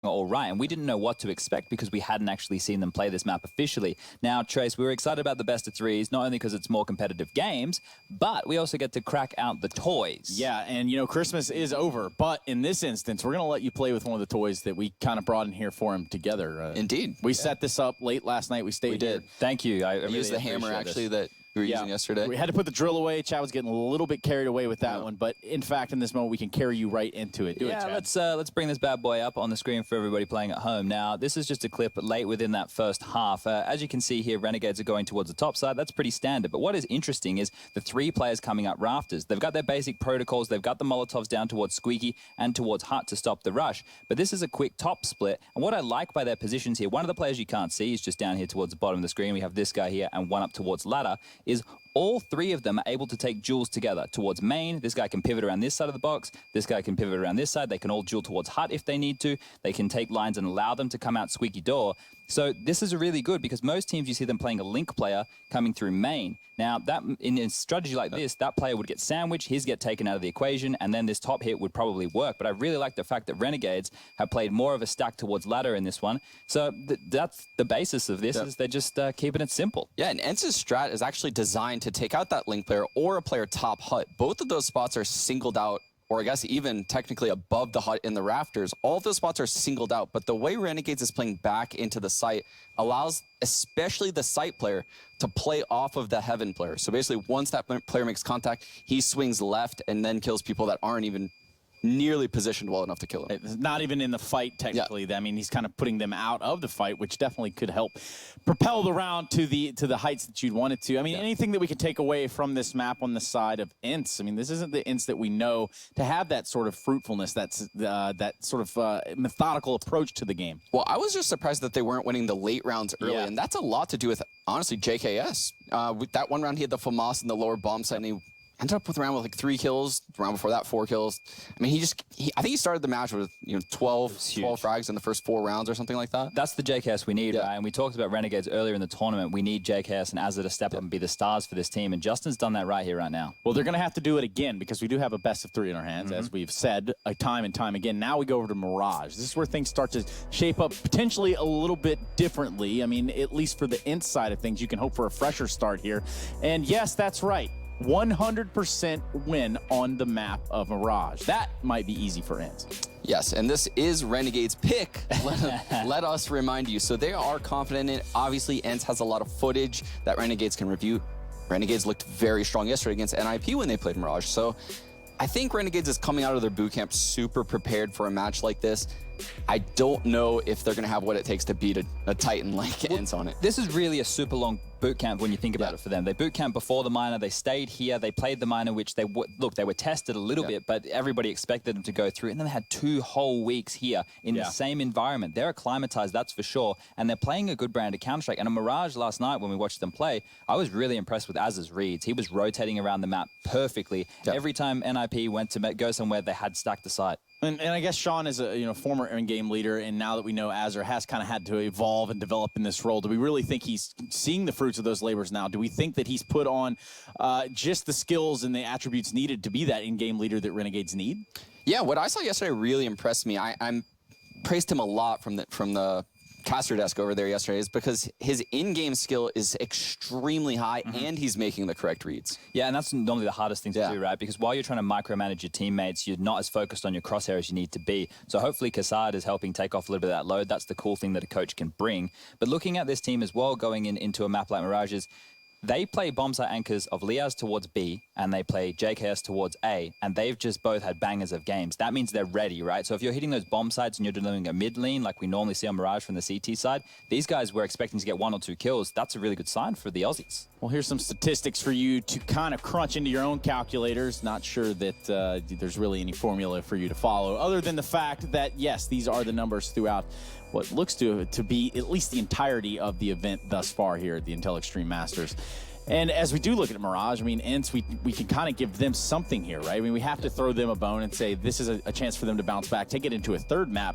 all right, and we didn't know what to expect because we hadn't actually seen them play this map officially. Now, Trace, we were excited about the best of threes, not only because it's more competitive games, but we also get to crack out the toys. Yeah, and you know, Christmas is over, but in this instance, we're going to let you play with one of the toys that we kind of brought in here for him together. Indeed. We set this up late last night. We stayed here. Thank you. I really used the hammer, actually, that we were using yesterday. We had to put the drill away. Chad was getting a little bit carried away with that one, but in fact, in this moment, we can carry you right into it. Do it, Chad. Let's bring this bad boy up on the screen for everybody playing at home. Now, this is just a clip late within that first half. As you can see here, Renegades are going towards the top side. That's pretty standard. But what is interesting is the three players coming up rafters. They've got their basic protocols. They've got the Molotovs down towards Squeaky and towards Hut to stop the rush. But this is a quick top split. And what I like by their positions here, one of the players you can't see is just down here towards the bottom of the screen. We have this guy here and one up towards ladder, is all three of them are able to take duels together towards main. This guy can pivot around this side of the box. This guy can pivot around this side. They can all duel towards Hut if they need to. They can take lines and allow them to come out squeaky door. So this is really good because most teams you see them playing a link player coming through main. Now, that in a strategy like this, that player would get sandwiched, his get taken out of the equation, and then this top hit would probably work. But I really like the fact that Renegades have played more of a stack towards ladder in this one. So that's the basis of this, is they're just keeping it simple. Yeah, and Ence's strat is actually designed to take out that link player or a player top Hut. Both of those spots are singled out, or I guess even technically above the Hut in the rafters. All of those spots are singled out, but the way Renegades is playing back into the site allows especially the site player to play off of the heaven player. So basically, once that player makes contact, he swings left and then kills people that aren't even nearly positioned well enough to kill him. It's not even in the fight, technically. Yeah. I mean, he's kind of putting them out of the fight, which definitely could help propel the round to the heights that you'd want it to. I mean, anything that we could take away from this map on the side of Ence. I mean, this isn't the Ence that we know to have that sort of fruitfulness, that's that sort of methodical approach to the game. Well, I was just surprised that they weren't winning the late rounds early, and that's a lot to do with, honestly, JKS. With that one round, he had the FAMAS in the lower bomb site, and he ended up with a round with like 3 kills. The round before that, 4 kills. I mean, I think he started the match with 12 frags in the first 4 rounds or something like that. That's the JKS we need, right? And we talked about Renegades earlier in the tournament. We need JKS and Azza to step up and be the stars for this team, and Justin's done that right here, right now. Well, they're going to have to do it again because we do have a best of 3 in our hands, as we've said time and time again. Now we go over to Mirage. This is where things start to shape up potentially a little bit differently. I mean, at least for the Ence side of things, you can hope for a fresher start here. And yes, that's right. 100% win on the map of Mirage. That might be easy for Ence. Yes, and this is Renegade's pick. Let us remind you. So they are confident in it. Obviously, Ence has a lot of footage that Renegades can review. Renegades looked very strong yesterday against NIP when they played Mirage. So I think Renegades is coming out of their boot camp super prepared for a match like this. I don't know if they're going to have what it takes to beat a Titan like Ence on it. This is really a super long boot camp when you think about it for them. They boot camp before the minor, they stayed here, they played the minor, which they were tested a little bit, but everybody expected them to go through, and then they had 2 whole weeks here in the same environment. They're acclimatized, that's for sure, and they're playing a good brand of Counter-Strike. And a Mirage last night when we watched them play, I was really impressed with Azza's reads. He was rotating around the map perfectly. Every time NIP went to go somewhere, they had stacked the site. And I guess Sean is a former in-game leader, and now that we know Azza has kind of had to evolve and develop in this role, do we really think he's seeing the fruits of those labors now? Do we think that he's put on just the skills and the attributes needed to be that in-game leader that Renegades need? Yeah, what I saw yesterday really impressed me. I praised him a lot from the caster desk over there yesterday, is because his in-game skill is extremely high and he's making the correct reads. Yeah, and that's normally the hardest thing to do, right? Because while you're trying to micromanage your teammates, you're not as focused on your crosshair as you need to be. So hopefully Kassad is helping take off a little bit of that load. That's the cool thing that a coach can bring. But looking at this team as well, going into a map like Mirage's, they play bomb site anchors of Liaz towards B, and they play JKS towards A, and they've just both had bangers of games. That means they're ready, right? So if you're hitting those bomb sites and you're doing a mid lane like we normally see on Mirage from the CT side, these guys were expecting to get 1 or 2 kills. That's a really good sign for the Aussies. Well, here's some statistics for you to kind of crunch into your own calculators. Not sure that there's really any formula for you to follow, other than the fact that, yes, these are the numbers throughout what looks to be at least the entirety of the event thus far here at the Intel Extreme Masters. And as we do look at Mirage, I mean, Ence, we can kind of give them something here, right? I mean, we have to throw them a bone and say this is a chance for them to bounce back, take it into a 3rd map.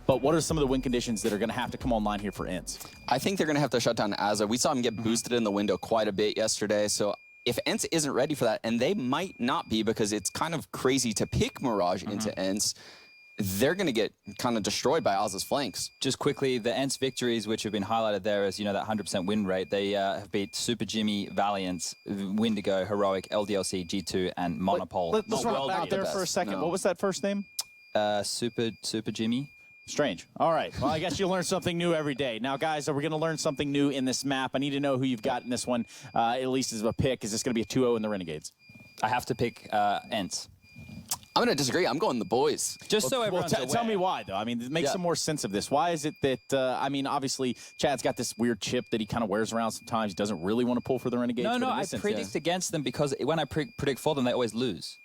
But what are some of the win conditions that are going to have to come online here for Ence? I think they're going to have to shut down Azza. We saw him get boosted in the window quite a bit yesterday, so if Ence isn't ready for that, and they might not be because it's kind of crazy to pick Mirage into Ence, they're going to get kind of destroyed by Oz's flanks. Just quickly, the Ence victories, which have been highlighted there as, you know, that 100% win rate, they have beat Super Jimmy, Valiant, Windigo, Heroic, LDLC, G2, and Monopole. Let's run back there for a second. No. What was that first name? Super Jimmy. Strange. All right. Well, I guess you learn something new every day. Now, guys, we're going to learn something new in this map. I need to know who you've got in this one, at least as a pick. Is this going to be a 2-0 in the Renegades? I have to pick Ence. I'm going to disagree. I'm going the boys. Just so everyone's aware. Tell me why, though. I mean, make some more sense of this. Why is it that, I mean, obviously, Chad's got this weird chip that he kind of wears around sometimes. He doesn't really want to pull for the Renegades. No, I predict against them because when I predict for them, they always lose.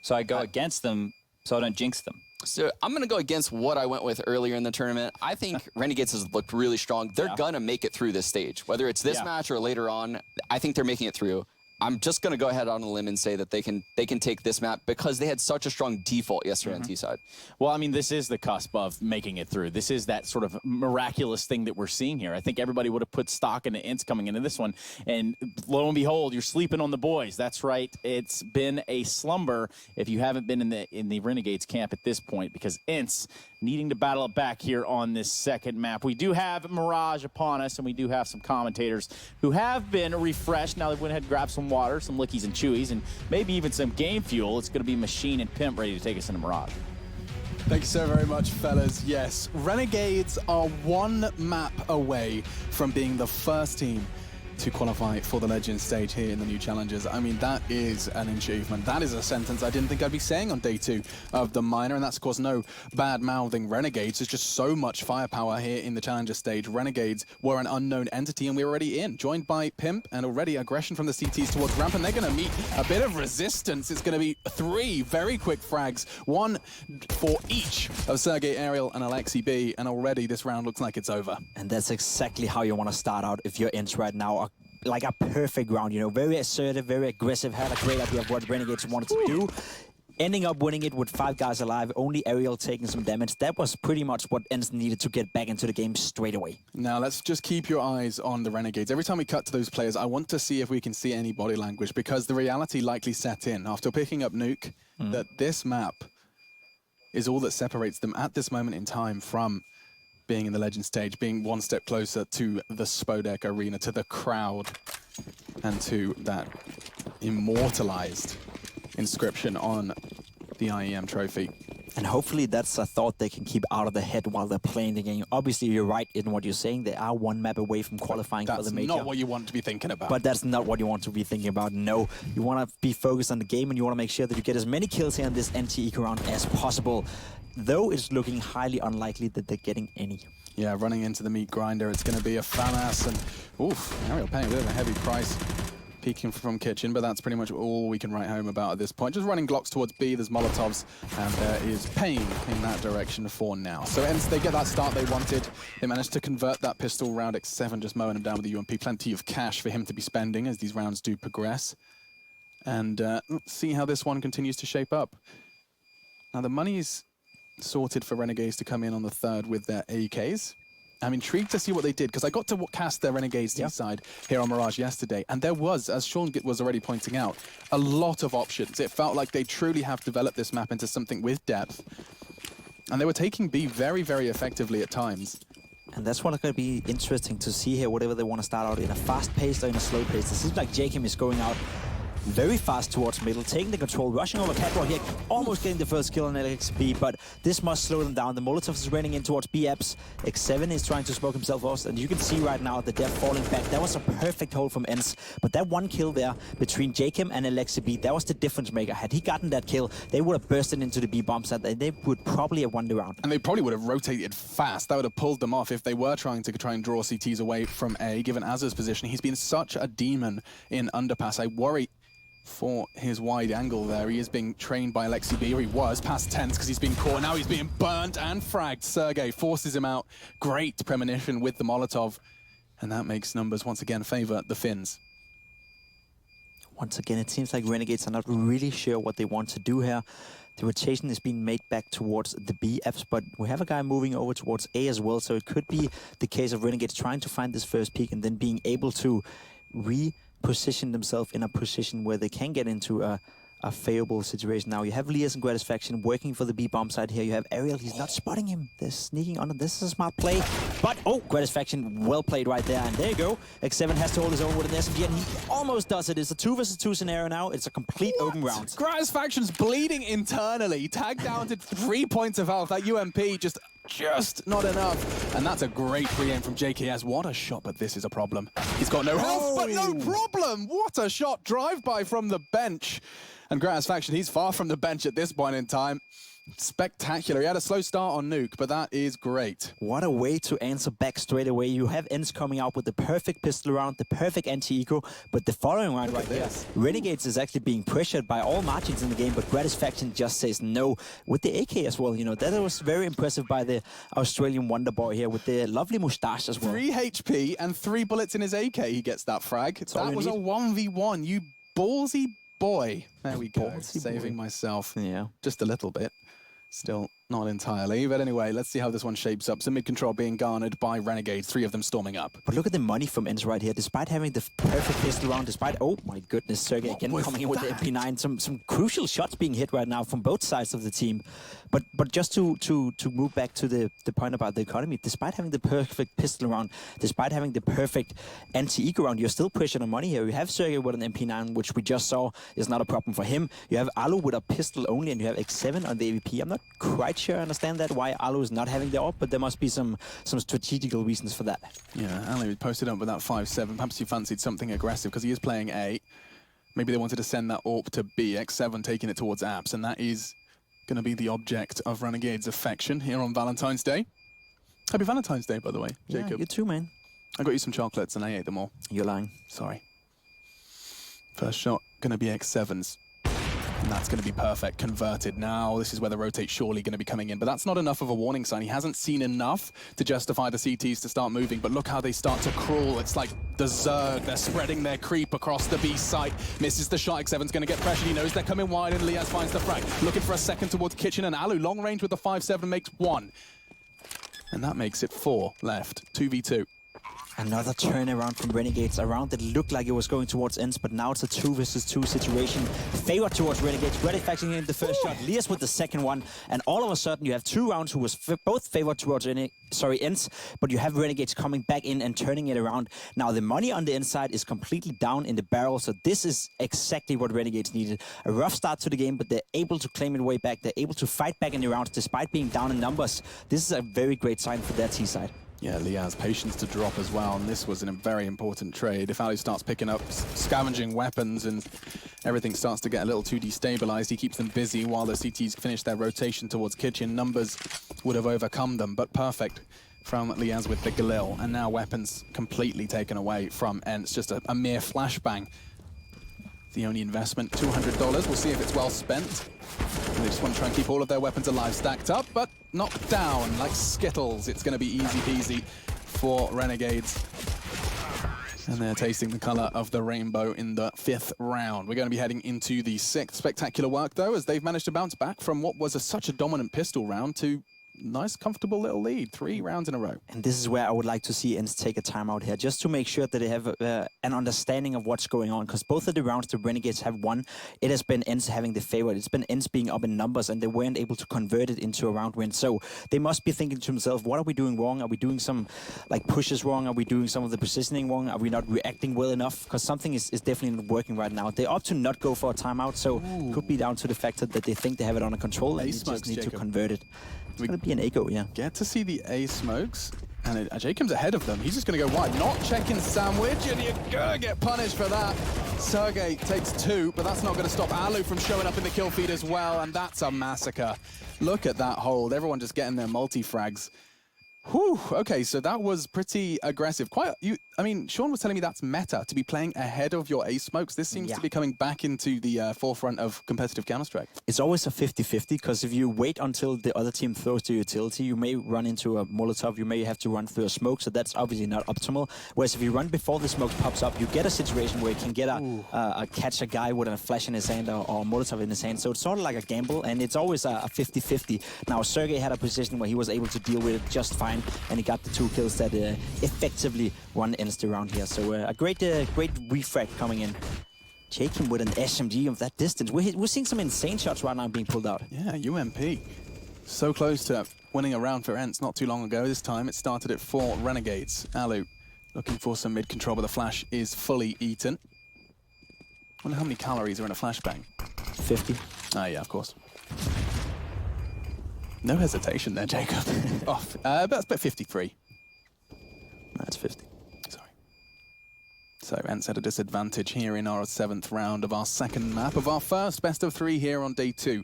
So I go against them so I don't jinx them. So I'm going to go against what I went with earlier in the tournament. I think Renegades has looked really strong. They're going to make it through this stage. Whether it's this match or later on, I think they're making it through. I'm just going to go ahead on a limb and say that they can take this map because they had such a strong default yesterday on T-side. Well, I mean, this is the cusp of making it through. This is that sort of miraculous thing that we're seeing here. I think everybody would have put stock into Ence coming into this one, and lo and behold, you're sleeping on the boys. That's right. It's been a slumber if you haven't been in the Renegades camp at this point, because Ence needing to battle it back here on this second map. We do have Mirage upon us, and we do have some commentators who have been refreshed. Now they went ahead and grabbed some water, some lickies and chewies, and maybe even some game fuel. It's going to be Machine and Pimp ready to take us into Mirage. Thank you so very much, fellas. Yes, Renegades are one map away from being the first team to qualify for the Legends stage here in the new Challengers. I mean, that is an achievement. That is a sentence I didn't think I'd be saying on day 2 of the minor, and that's, of course, no bad-mouthing Renegades. There's just so much firepower here in the Challenger stage. Renegades were an unknown entity, and we're already in, joined by Pimp, and already aggression from the CTs towards ramp, and they're going to meet a bit of resistance. It's going to be 3 very quick frags, 1 for each of Sergey, Ariel, and Alexi B, and already this round looks like it's over. And that's exactly how you want to start out if you're Ence right now. Like a perfect round, you know, very assertive, very aggressive, had a great idea of what Renegades wanted to do. Ending up winning it with 5 guys alive, only Ariel taking some damage. That was pretty much what Ence needed to get back into the game straight away. Now, let's just keep your eyes on the Renegades. Every time we cut to those players, I want to see if we can see any body language, because the reality likely set in after picking up Nuke that this map is all that separates them at this moment in time from being in the Legend stage, being one step closer to the Spodek Arena, to the crowd, and to that immortalized inscription on the IEM trophy. And hopefully that's a thought they can keep out of their head while they're playing the game. Obviously, you're right in what you're saying. They are one map away from qualifying for the major. That's not what you want to be thinking about. But that's not what you want to be thinking about, no. You want to be focused on the game, and you want to make sure that you get as many kills here in this NT-Eco round as possible. Though it's looking highly unlikely that they're getting any. Yeah, running into the meat grinder, it's going to be a Famas, and oof, Ariel paying a bit of a heavy price. Peeking from kitchen, but that's pretty much all we can write home about at this point. Just running Glocks towards B, there's Molotovs, and there is pain in that direction for now. So Ence, they get that start they wanted. They managed to convert that pistol round X7, just mowing him down with the UMP. Plenty of cash for him to be spending as these rounds do progress. And let's see how this one continues to shape up. Now the money's sorted for Renegades to come in on the 3rd with their AKs. I'm intrigued to see what they did, because I got to cast their Renegades T-side here on Mirage yesterday, and there was, as Sean was already pointing out, a lot of options. It felt like they truly have developed this map into something with depth, and they were taking B very, very effectively at times. And that's what's going to be interesting to see here, whatever they want to start out in a fast pace or in a slow pace. It seems like Jacob is going out very fast towards middle, taking the control, rushing over Catwalk here, almost getting the first kill on LXB, but this must slow them down. The Molotov is running in towards BX. X7 is trying to smoke himself off, and you can see right now that they're falling back. That was a perfect hold from Ence, but that one kill there between Jacob and LXB, that was the difference maker. Had he gotten that kill, they would have bursted into the B bombs, and they would probably have won the round. And they probably would have rotated fast. That would have pulled them off if they were trying to try and draw CTs away from A, given Azur's position. He's been such a demon in underpass. I worry for his wide angle there. He is being trained by Alexi B, or he was, past tense because he's been caught. Now he's being burnt and fragged. Sergey forces him out. Great premonition with the Molotov. And that makes numbers once again favor the Finns. Once again, it seems like Renegades are not really sure what they want to do here. The rotation is being made back towards the BFs, but we have a guy moving over towards A as well, so it could be the case of Renegades trying to find this first peak and then being able to reposition themselves in a position where they can get into a a favorable situation now. You have Lias and Gratisfaction working for the B bomb side here. You have Ariel, he's not spotting him. They're sneaking on. This is a smart play. But, oh, Gratisfaction well played right there. And there you go. X7 has to hold his own with an SMG, and he almost does it. It's a 2 versus 2 scenario now. It's a complete open round. Gratisfaction's bleeding internally. Tagged down to 3 points of health. That UMP just not enough. And that's a great free aim from JKS. What a shot, but this is a problem. He's got no health, but no problem. What a shot. Drive-by from the bench. And Gratisfaction, he's far from the bench at this point in time. Spectacular. He had a slow start on Nuke, but that is great. What a way to answer back straight away. You have Ence coming out with the perfect pistol round, the perfect anti-eco, but the following round right here, Renegades is actually being pressured by all margins in the game, but Gratisfaction just says no with the AK as well. You know, that was very impressive by the Australian wonder boy here with the lovely moustache as well. 3 HP and 3 bullets in his AK. He gets that frag. That was a 1v1. You ballsy boy. There we go. Ballsy Saving boy. myself. Yeah. Just a little bit. Still not entirely. But anyway, let's see how this one shapes up. Some mid-control being garnered by Renegades, 3 of them storming up. But look at the money from Ence right here. Despite having the perfect pistol round, despite, oh my goodness, Sergey again coming in with the MP9. Some crucial shots being hit right now from both sides of the team. But just to move back to the point about the economy, despite having the perfect pistol round, despite having the perfect anti-eco round, you're still pushing on money here. You have Sergey with an MP9, which we just saw is not a problem for him. You have Alu with a pistol only, and you have X7 on the AVP. I'm not quite sure I understand that, why Alu is not having the AWP, but there must be some strategical reasons for that. Yeah, Alu posted up with that 5-7. Perhaps he fancied something aggressive because he is playing A. Maybe they wanted to send that AWP to B. X7 taking it towards apps, and that is going to be the object of Renegade's affection here on Valentine's Day. Happy Valentine's Day, by the way, Jacob. Yeah, you too, man. I got you some chocolates and I ate them all. You're lying. Sorry. First shot going to be X7's. And that's going to be perfect, converted. Now, this is where the rotate's surely going to be coming in. But that's not enough of a warning sign. He hasn't seen enough to justify the CTs to start moving. But look how they start to crawl. It's like the Zerg. They're spreading their creep across the B site. Misses the shot. X7's going to get pressured. He knows they're coming wide, and Liaz finds the frag. Looking for a second towards Kitchen, and Alu, long range with the 5-7, makes 1. And that makes it 4 left. 2v2. Another turnaround from Renegades. A round that looked like it was going towards Ence, but now it's a 2 versus 2 situation. Favor towards Renegades. Gratisfaction in the first shot. Lias with the second one. And all of a sudden, you have 2 rounds who was both favored towards Ence, but you have Renegades coming back in and turning it around. Now, the money on the inside is completely down in the barrel, so this is exactly what Renegades needed. A rough start to the game, but they're able to claim it way back. They're able to fight back in the rounds despite being down in numbers. This is a very great sign for their T side. Yeah, Liaz, patience to drop as well, and this was a very important trade. If Ali starts picking up scavenging weapons and everything starts to get a little too destabilized, he keeps them busy while the CTs finish their rotation towards Kitchen. Numbers would have overcome them, but perfect from Liaz with the Galil, and now weapons completely taken away from Ence. Just a mere flashbang. The only investment, $200. We'll see if it's well spent. And they just want to try and keep all of their weapons alive, stacked up, but knocked down like Skittles. It's going to be easy peasy for Renegades. And they're tasting the color of the rainbow in the 5th round. We're going to be heading into the 6th. Spectacular work, though, as they've managed to bounce back from what was such a dominant pistol round to nice, comfortable little lead. 3 rounds in a row. And this is where I would like to see Ence take a timeout here, just to make sure that they have an understanding of what's going on. Because both of the rounds the Renegades have won, it has been Ence having the favorite. It's been Ence being up in numbers, and they weren't able to convert it into a round win. So they must be thinking to themselves, what are we doing wrong? Are we doing some pushes wrong? Are we doing some of the positioning wrong? Are we not reacting well enough? Because something is definitely not working right now. They opt to not go for a timeout, so could be down to the fact that they think they have it under control, and they just need to convert it. It's going to be an echo, yeah. Get to see the A smokes, and Jacob's ahead of them. He's just going to go wide, not checking sandwich, and you're going to get punished for that. Sergey takes 2, but that's not going to stop Alu from showing up in the kill feed as well, and that's a massacre. Look at that hold. Everyone just getting their multi-frags. Whew, okay, so that was pretty aggressive. I mean, Sean was telling me that's meta, to be playing ahead of your ace smokes. This seems to be coming back into the forefront of competitive Counter-Strike. It's always a 50-50, because if you wait until the other team throws the utility, you may run into a Molotov, you may have to run through a smoke, so that's obviously not optimal. Whereas if you run before the smoke pops up, you get a situation where you can get catch a guy with a flash in his hand or a Molotov in his hand. So it's sort of like a gamble, and it's always a 50-50. Now, Sergey had a position where he was able to deal with it just fine, and he got the 2 kills that effectively won Ence around here. So a great refrag coming in. Jacob with an SMG of that distance. We're seeing some insane shots right now being pulled out. Yeah, UMP. So close to winning a round for Ence not too long ago. This time it started it for Renegades. Alu looking for some mid control, but the flash is fully eaten. Wonder how many calories are in a flashbang. 50. Ah, yeah, of course. No hesitation there, Jacob. That's about 53. That's 50. Sorry. So Ence at a disadvantage here in our 7th round of our second map of our first best of 3 here on day 2.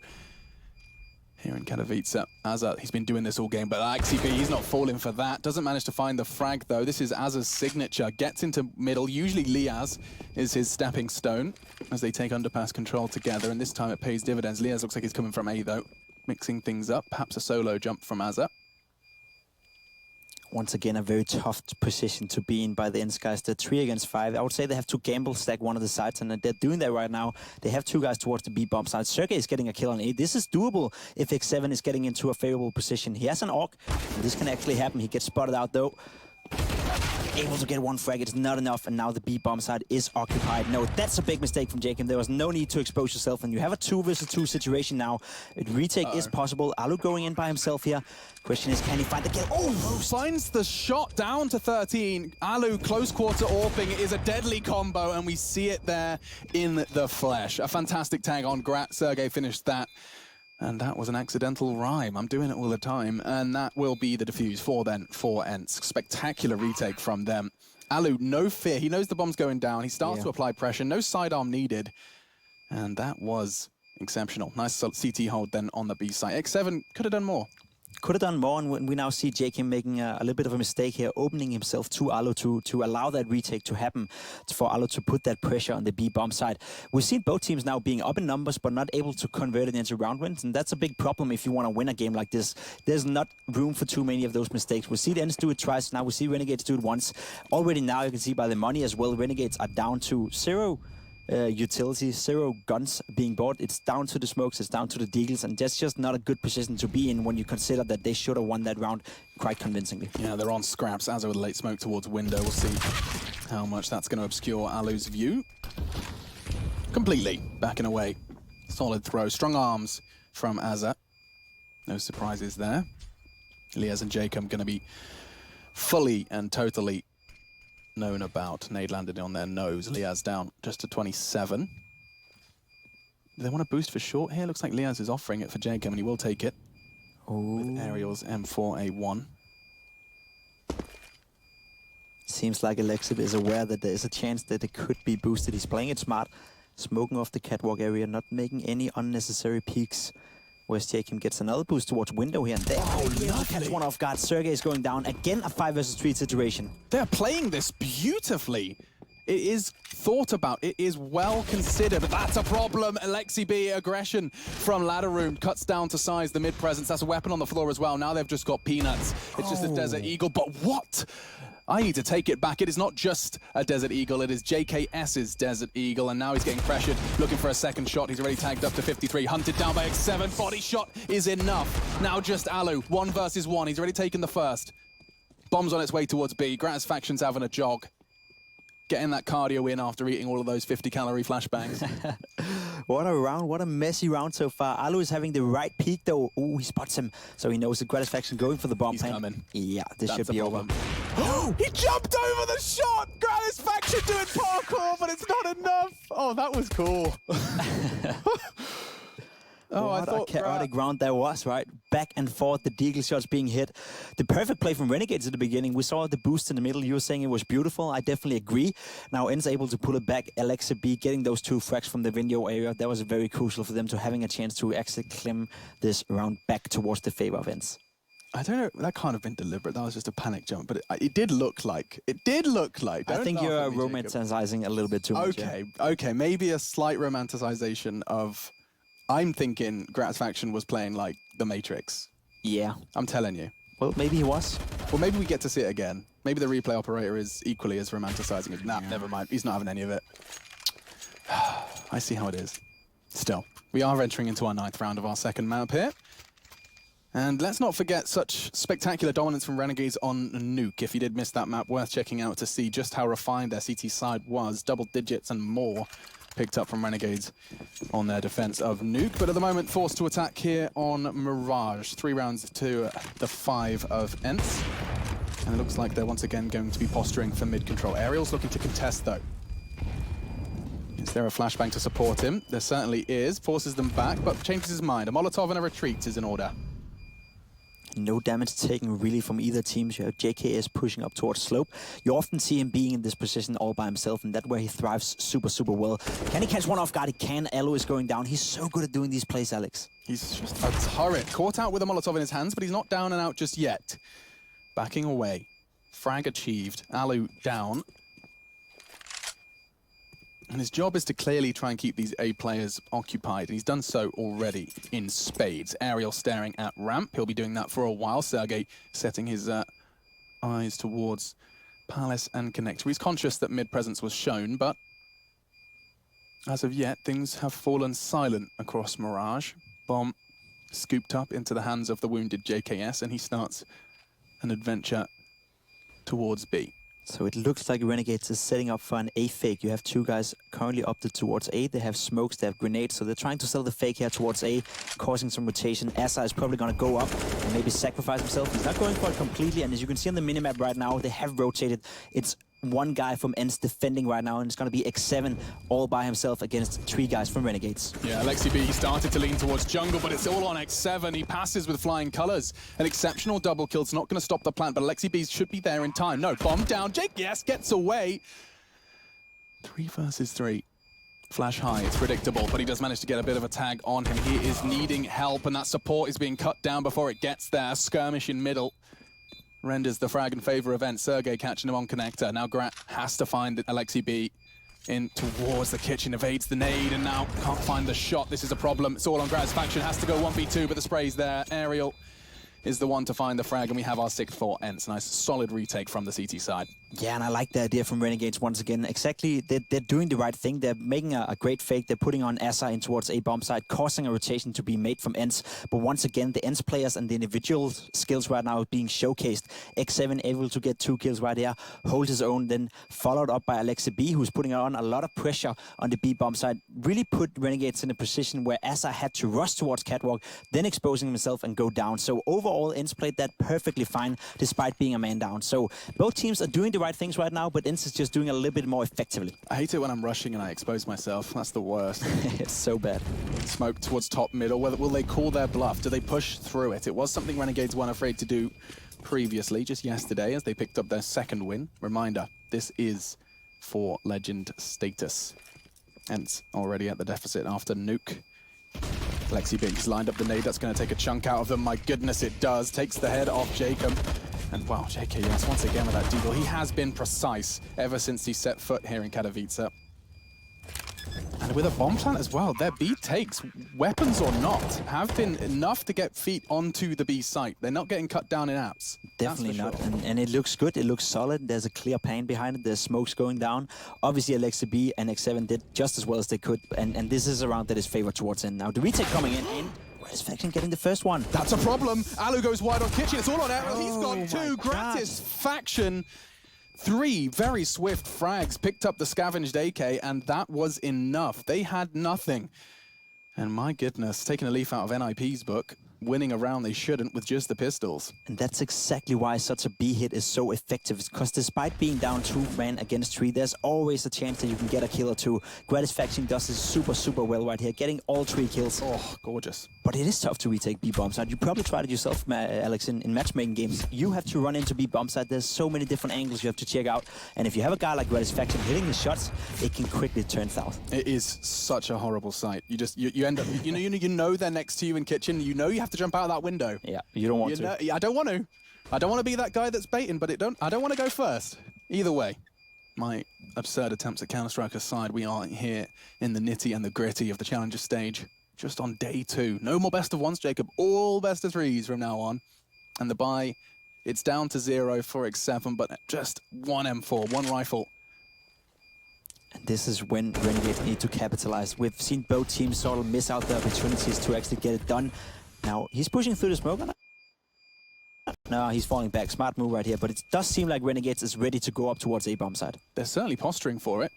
Here in Katowice. Azza, he's been doing this all game, but XCB, he's not falling for that. Doesn't manage to find the frag, though. This is Azza's signature. Gets into middle. Usually Liaz is his stepping stone as they take underpass control together, and this time it pays dividends. Liaz looks like he's coming from A, though. Mixing things up. Perhaps a solo jump from Azza. Once again, a very tough position to be in by the Ence guys. They're 3 against 5. I would say they have to gamble stack one of the sides, and they're doing that right now. They have 2 guys towards the B bomb side. Sergey is getting a kill on A. This is doable if X7 is getting into a favorable position. He has an AUG. This can actually happen. He gets spotted out, though. Able to get 1 frag, it's not enough, and now the B bomb side is occupied. No, that's a big mistake from Jacob. There was no need to expose yourself, and you have a 2 versus 2 situation now. A retake is possible. Alu going in by himself here. Question is, can he find the kill? Oh, finds the shot down to 13. Alu close quarter AWPing is a deadly combo, and we see it there in the flesh. A fantastic tag on Grat. Sergey finished that. And that was an accidental rhyme. I'm doing it all the time. And that will be the defuse for Ence. Spectacular retake from them. Alu, no fear. He knows the bomb's going down. He starts to apply pressure. No sidearm needed. And that was exceptional. Nice CT hold then on the B side. X7 could have done more. Could have done more, and we now see Jacob making a little bit of a mistake here, opening himself to Alu to allow that retake to happen, for Alu to put that pressure on the B bomb side. We've seen both teams now being up in numbers, but not able to convert it into round wins, and that's a big problem if you want to win a game like this. There's not room for too many of those mistakes. We see the Ence do it twice, now we see Renegades do it once. Already now you can see by the money as well, Renegades are down to 0 utilities, 0 guns being bought. It's down to the smokes, it's down to the deagles, and that's just not a good position to be in when you consider that they should have won that round quite convincingly. Yeah, they're on scraps. Azza with a late smoke towards window. We'll see how much that's going to obscure Alu's view. Completely backing away. Solid throw. Strong arms from Azza. No surprises there. Liaz and Jacob going to be fully and totally known about. Nade landed on their nose. Liaz down just to 27. Do they want to boost for short here? Looks like Liaz is offering it for Jacob, and he will take it. With Ariel's M4A1. Seems like Alexib is aware that there is a chance that it could be boosted. He's playing it smart, smoking off the catwalk area, not making any unnecessary peeks. Whereas Jacob gets another boost towards window here, and there catch one off guard. Sergey is going down. Again, a 5 versus 3 situation. They're playing this beautifully. It is thought about. It is well considered, but that's a problem. Alexi B, aggression from ladder room, cuts down to size the mid presence. That's a weapon on the floor as well. Now they've just got peanuts. It's just a Desert Eagle, but what? I need to take it back. It is not just a Desert Eagle, it is JKS's Desert Eagle, and now he's getting pressured, looking for a second shot. He's already tagged up to 53, hunted down by X7. Body shot is enough. Now just Alu, 1 versus 1. He's already taken the first. Bomb's on its way towards B. Gratisfaction's having a jog. Getting that cardio in after eating all of those 50-calorie flashbangs. What a round, what a messy round so far. Alu is having the right peak though. Ooh, he spots him. So he knows the Gratisfaction going for the bomb. He's coming. Yeah, this should be over. Oh, he jumped over the shot! Gratisfaction doing parkour, but it's not enough. Oh, that was cool. Oh, what I thought a chaotic round there was, right? Back and forth, the deagle shots being hit. The perfect play from Renegades at the beginning. We saw the boost in the middle. You were saying it was beautiful. I definitely agree. Now Ence able to pull it back. Alexa B getting those 2 frags from the window area. That was very crucial for them to having a chance to actually climb this round back towards the favor of Ence. I don't know, that can't have been deliberate. That was just a panic jump, but it did look like. It did look like. I think you're romanticizing a little bit too much. Okay, okay, maybe a slight romanticization of. I'm thinking Gratisfaction was playing like The Matrix. Yeah. I'm telling you. Well, maybe he was. Well, maybe we get to see it again. Maybe the replay operator is equally as romanticizing it. Nah, never mind. He's not having any of it. I see how it is. Still, we are entering into our 9th round of our second map here. And let's not forget such spectacular dominance from Renegades on Nuke. If you did miss that map, worth checking out to see just how refined their CT side was. Double digits and more picked up from Renegades on their defense of Nuke. But at the moment, forced to attack here on Mirage. 3 rounds to the 5 of Ence. And it looks like they're once again going to be posturing for mid control. Aerial's looking to contest, though. Is there a flashbang to support him? There certainly is. Forces them back, but changes his mind. A Molotov and a retreat is in order. No damage taken really from either team. You have JKS pushing up towards slope. You often see him being in this position all by himself, and that's where he thrives super, super well. Can he catch one off guard? He can. Elo is going down. He's so good at doing these plays, Alex. He's just a turret. Caught out with a Molotov in his hands, but he's not down and out just yet. Backing away. Frag achieved. Alu down. And his job is to clearly try and keep these A players occupied. And he's done so already in spades. Aerial staring at ramp. He'll be doing that for a while. Sergey setting his eyes towards Palace and Connector. He's conscious that mid-presence was shown, but as of yet, things have fallen silent across Mirage. Bomb scooped up into the hands of the wounded JKS, and he starts an adventure towards B. So it looks like Renegades is setting up for an A fake. You have 2 guys currently opted towards A. They have smokes, they have grenades, so they're trying to sell the fake here towards A, causing some rotation. Asa is probably going to go up and maybe sacrifice himself. He's not going for it completely, and as you can see on the minimap right now, they have rotated. It's 1 guy from Ence defending right now, and it's going to be X7 all by himself against 3 guys from Renegades. Yeah, Alexi B, he started to lean towards jungle, but it's all on X7. He passes with flying colors. An exceptional double kill. It's not going to stop the plant, but Alexi B should be there in time. No, bomb down. Jake, yes, gets away. 3 versus 3. Flash high, it's predictable, but he does manage to get a bit of a tag on him. He is needing help, and that support is being cut down before it gets there. Skirmish in middle. Renders the frag in favor of Ence. Sergey catching him on connector. Now Grat has to find Alexi B in towards the kitchen, evades the nade, and now can't find the shot. This is a problem. It's all on Grat's faction. Has to go 1v2, but the spray's there. Aerial is the one to find the frag, and we have our 6th for Ence. Nice solid retake from the CT side. Yeah, and I like the idea from Renegades once again. Exactly, they're doing the right thing. They're making a great fake. They're putting on Asa in towards A bomb side, causing a rotation to be made from Ence. But once again, the Ence players and the individual skills right now are being showcased. X7 able to get 2 kills right here, hold his own, then followed up by Alexi B, who's putting on a lot of pressure on the B bomb side. Really put Renegades in a position where Asa had to rush towards Catwalk, then exposing himself and go down. So overall, Ence played that perfectly fine, despite being a man down. So both teams are doing the right things right now, but Ence is just doing a little bit more effectively. I hate it when I'm rushing and I expose myself. That's the worst. It's so bad. Smoke towards top middle. Will they call their bluff? Do they push through it? It was something Renegades weren't afraid to do previously, just yesterday, as they picked up their 2nd win. Reminder, this is for legend status. Ence already at the deficit after Nuke. Lexi Biggs lined up the nade. That's going to take a chunk out of them. My goodness, it does. Takes the head off Jacob. And wow, JKS once again with that deagle. He has been precise ever since he set foot here in Katowice. And with a bomb plant as well, their B takes, weapons or not, have been enough to get feet onto the B site. They're not getting cut down in apps. Definitely not. And it looks good. It looks solid. There's a clear pan behind it. There's smokes going down. Obviously, Alexi B and X7 did just as well as they could. And this is a round that is favored towards N. Now, the retake coming in. Where's Faction getting the first one? That's a problem. Alu goes wide on kitchen. It's all on Aerial. He's got 2. Gratis Faction. 3 very swift frags, picked up the scavenged AK, and that was enough. They had nothing. And my goodness, taking a leaf out of NIP's book, winning a round they shouldn't with just the pistols. And that's exactly why such a B hit is so effective, because despite being down 2 men against 3, there's always a chance that you can get a kill or 2. Gratis Faction does this super, super well right here, getting all 3 kills. Oh, gorgeous. But it is tough to retake B bomb side. You probably tried it yourself, Alex, in matchmaking games. You have to run into B bomb side. There's so many different angles you have to check out. And if you have a guy like Gratis Faction hitting his shots, it can quickly turn south. It is such a horrible sight. You end up, you know they're next to you in kitchen. You know you have to jump out of that window. Yeah, you don't want to. I don't want to. I don't want to be that guy that's baiting, but I don't want to go first. Either way, my absurd attempts at Counter-Strike aside, we are here in the nitty and the gritty of the Challenger stage. Just on day 2. No more best of 1s, Jacob. All best of 3s from now on. And the buy, it's down to 0 for X7, but just 1 M4, 1 rifle. And this is when Renegades need to capitalize. We've seen both teams sort of miss out the opportunities to actually get it done. Now, he's pushing through the smoke. No, he's falling back. Smart move right here, but it does seem like Renegades is ready to go up towards A bomb side. They're certainly posturing for it.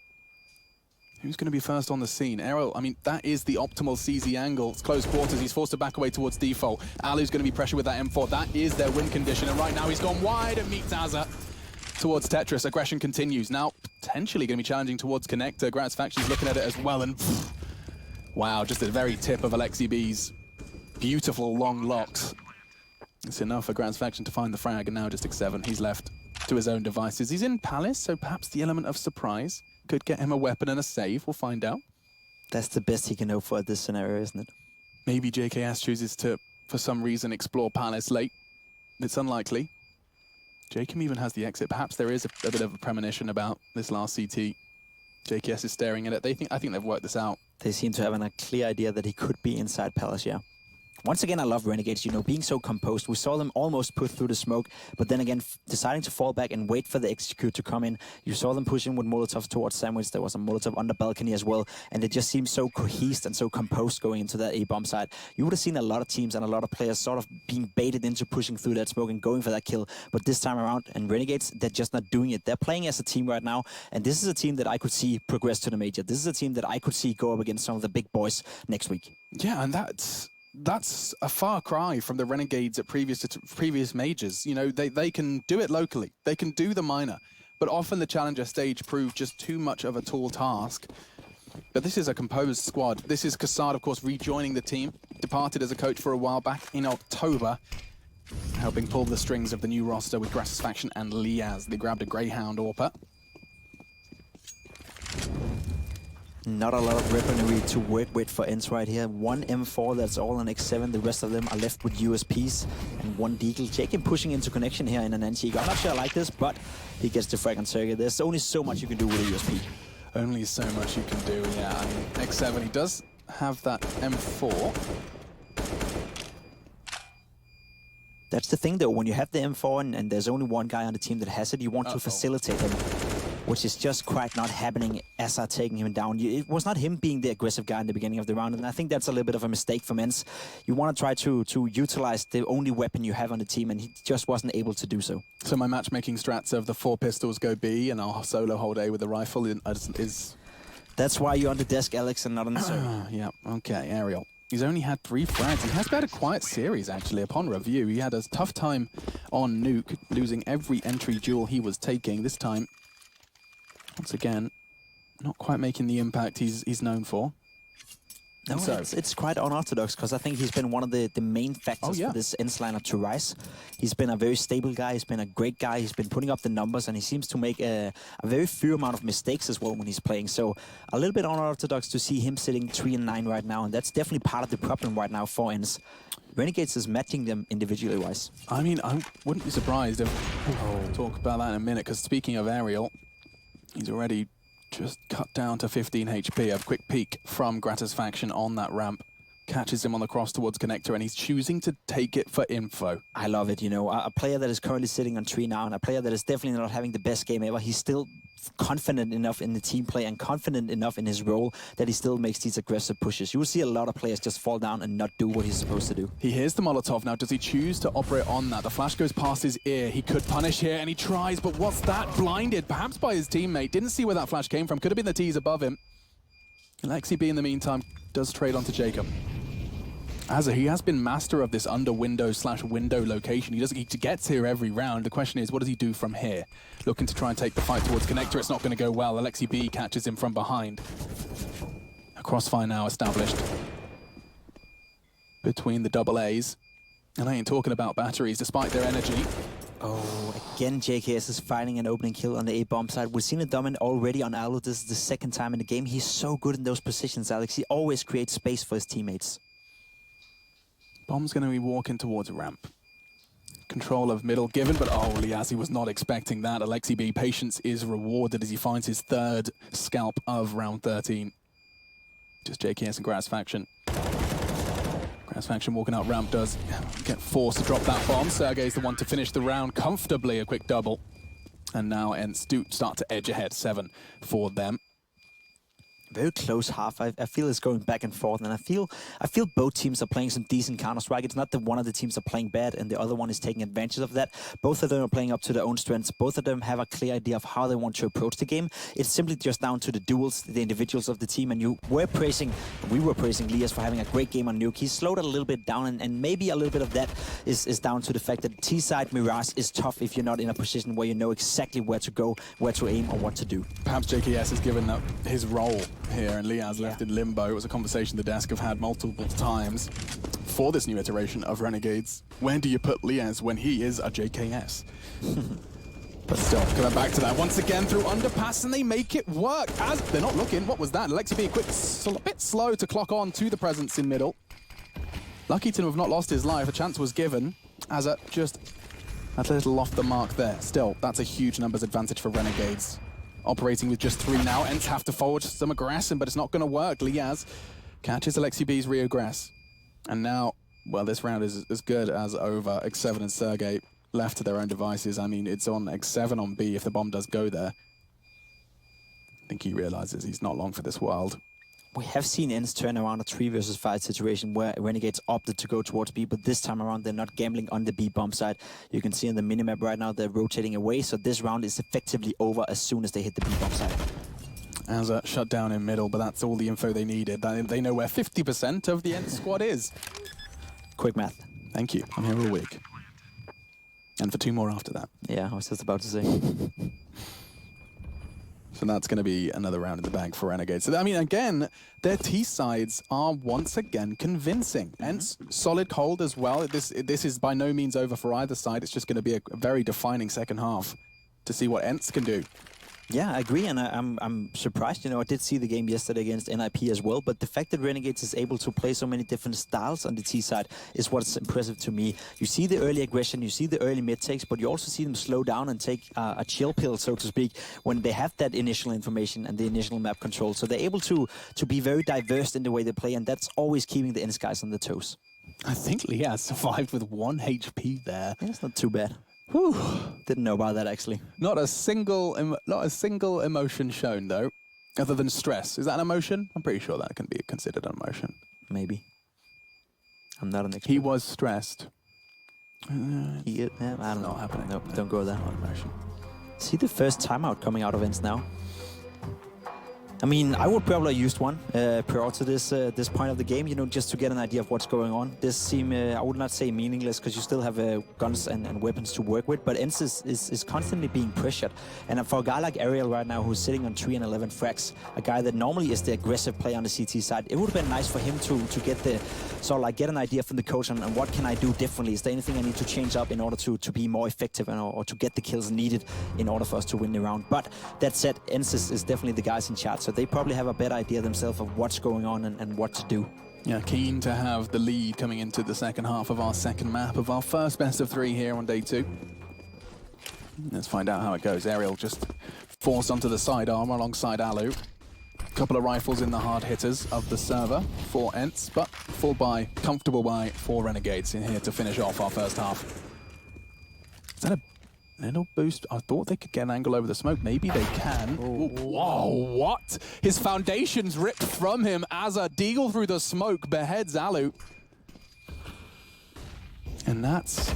Who's going to be first on the scene? Aero, I mean, that is the optimal CZ angle. It's close quarters. He's forced to back away towards default. Alu's going to be pressured with that M4. That is their win condition. And right now he's gone wide and meets Azza towards Tetris. Aggression continues. Now, potentially going to be challenging towards Connector. Graz Faction's looking at it as well. And wow, just the very tip of Alexi B's beautiful long locks. It's enough for Graz Faction to find the frag. And now just X7. He's left to his own devices. He's in Palace, so perhaps the element of surprise could get him a weapon and a save. We'll find out. That's the best he can hope for at this scenario, isn't it? Maybe JKS chooses to, for some reason, explore Palace late. It's unlikely. Jacob even has the exit. Perhaps there is a bit of a premonition about this last CT. JKS is staring at it. I think they've worked this out. They seem to have a clear idea that he could be inside Palace, yeah. Once again, I love Renegades, you know, being so composed. We saw them almost put through the smoke, but then again, deciding to fall back and wait for the execute to come in. You saw them pushing with Molotovs towards Sandwich. There was a Molotov on the balcony as well, and it just seemed so cohesed and so composed going into that A-bomb side. You would have seen a lot of teams and a lot of players sort of being baited into pushing through that smoke and going for that kill, but this time around, and Renegades, they're just not doing it. They're playing as a team right now, and this is a team that I could see progress to the major. This is a team that I could see go up against some of the big boys next week. Yeah, and that's a far cry from the Renegades at previous majors. You know, they can do it locally. They can do the minor. But often the challenger stage proved just too much of a tall task. But this is a composed squad. This is Kassad, of course, rejoining the team. Departed as a coach for a while back in October, helping pull the strings of the new roster with Graz's Faction and Liaz. They grabbed a Greyhound AWPer. Not a lot of weaponry to work with for Ence right here. One M4, that's all on X7. The rest of them are left with USPs and one Deagle. Jacob pushing into connection here in an Antique. I'm not sure I like this, but he gets the frag on circuit. There's only so much you can do with a USP. Only so much you can do, yeah. I mean, X7, he does have that M4. That's the thing, though. When you have the M4 and there's only one guy on the team that has it, you want to facilitate him, which is just quite not happening as are taking him down. It was not him being the aggressive guy in the beginning of the round, and I think that's a little bit of a mistake from Ence. You want to try to utilize the only weapon you have on the team, and he just wasn't able to do so. So my matchmaking strats of the 4 pistols go B, and I'll solo hold A with the rifle is... That's why you're on the desk, Alex, and not on the server. Yeah, okay, Ariel. He's only had 3 frags. He has had a quiet series, actually, upon review. He had a tough time on Nuke, losing every entry duel he was taking. This time, once again, not quite making the impact he's known for. No, so it's quite unorthodox, because I think he's been one of the main factors for this Ence lineup to rise. He's been a very stable guy, he's been a great guy, he's been putting up the numbers, and he seems to make a very few amount of mistakes as well when he's playing. So a little bit unorthodox to see him sitting 3 and 9 right now, and that's definitely part of the problem right now for Ence. Renegades is matching them individually wise. I mean, I wouldn't be surprised if we'll talk about that in a minute, because speaking of Ariel, he's already just cut down to 15 HP. A quick peek from Graz's Faction on that ramp. Catches him on the cross towards Connector, and he's choosing to take it for info. I love it, you know. A player that is currently sitting on 3 now, and a player that is definitely not having the best game ever, he's still confident enough in the team play and confident enough in his role that he still makes these aggressive pushes. You will see a lot of players just fall down and not do what he's supposed to do. He hears the Molotov now. Does he choose to operate on that? The flash goes past his ear. He could punish here, and he tries, but what's that? Blinded, perhaps by his teammate. Didn't see where that flash came from. Could have been the T's above him. Alexi B, in the meantime, does trade onto Jacob. Azza, he has been master of this under window/window location. He gets here every round. The question is, what does he do from here? Looking to try and take the fight towards Connector. It's not going to go well. Alexi B catches him from behind. A crossfire now established between the double A's. And I ain't talking about batteries, despite their energy. Oh, again, JKS is finding an opening kill on the A-bomb side. We've seen it dominate already on Alu. This is the 2nd time in the game. He's so good in those positions, Alex. He always creates space for his teammates. Bomb's going to be walking towards a ramp. Control of middle given, but oh, Liazzi was not expecting that. Alexi B, patience is rewarded as he finds his 3rd scalp of round 13. Just JKS and Graz Faction. Graz Faction walking out ramp does get forced to drop that bomb. Sergey's the one to finish the round comfortably, a quick double. And now Ence do start to edge ahead, 7 for them. Very close half. I feel it's going back and forth, and I feel both teams are playing some decent Counter-Strike. It's not that one of the teams are playing bad and the other one is taking advantage of that. Both of them are playing up to their own strengths. Both of them have a clear idea of how they want to approach the game. It's simply just down to the duels, the individuals of the team, and we were praising Lias for having a great game on Nuke. He slowed it a little bit down, and maybe a little bit of that is down to the fact that T-side Mirage is tough if you're not in a position where you know exactly where to go, where to aim, or what to do. Perhaps JKS has given up his role here, and Liaz left in limbo. It was a conversation the desk have had multiple times for this new iteration of Renegades. Where do you put Liaz when he is a JKS? But still, coming back to that once again through underpass, and they make it work. As they're not looking, what was that? Alexi being a bit slow to clock on to the presence in middle. Lucky to have not lost his life. A chance was given. As just a little off the mark there. Still, that's a huge numbers advantage for Renegades. Operating with just 3 now. Ence have to forward some aggression, but it's not going to work. Liaz catches Alexi B's reaggress. And now, well, this round is as good as over. X7 and Sergey left to their own devices. I mean, it's on X7 on B if the bomb does go there. I think he realizes he's not long for this world. We have seen Ence turn around a 3 versus 5 situation where Renegades opted to go towards B, but this time around they're not gambling on the B bomb side. You can see on the minimap right now they're rotating away, so this round is effectively over as soon as they hit the B bomb side. As a shut down in middle, but that's all the info they needed. They know where 50% of the Ence squad is. Quick math. Thank you. I'm here all week. And for 2 more after that. Yeah, I was just about to say. So that's going to be another round in the bag for Renegades. So, I mean, again, their T-sides are once again convincing. Ence, solid hold as well. This is by no means over for either side. It's just going to be a very defining second half to see what Ence can do. Yeah, I agree, and I'm surprised. You know, I did see the game yesterday against NIP as well, but the fact that Renegades is able to play so many different styles on the T side is what's impressive to me. You see the early aggression, you see the early mid takes, but you also see them slow down and take a chill pill, so to speak, when they have that initial information and the initial map control. So they're able to be very diverse in the way they play, and that's always keeping the Ence guys on the toes. I think Liaz survived with 1 HP there. Yeah, it's not too bad. Whew. Didn't know about that, actually. Not a single emotion shown, though, other than stress. Is that an emotion? I'm pretty sure that can be considered an emotion. Maybe. I'm not an expert. He was stressed. I don't know. Not happening. Nope, don't go there. Not an emotion. See the first timeout coming out of Ence now. I mean, I would probably have used one prior to this point of the game, you know, just to get an idea of what's going on. This seems, I would not say meaningless, because you still have guns and weapons to work with, but Ence is constantly being pressured. And for a guy like Ariel right now, who's sitting on 3 and 11 frags, a guy that normally is the aggressive player on the CT side, it would have been nice for him to get the sort of like get an idea from the coach on what can I do differently. Is there anything I need to change up in order to be more effective or to get the kills needed in order for us to win the round? But that said, Ence is definitely the guys in charge. So they probably have a better idea themselves of what's going on and what to do. Yeah, keen to have the lead coming into the second half of our second map of our first best of 3 here on day 2. Let's find out how it goes. Ariel just forced onto the sidearm alongside Alu. Couple of rifles in the hard hitters of the server for Ence, but full buy, comfortable buy for Renegades in here to finish off our first half. Is that a little boost? I thought they could get an angle over the smoke. Maybe they can. Ooh, whoa, what? His foundation's ripped from him as a deagle through the smoke beheads Alu. And that's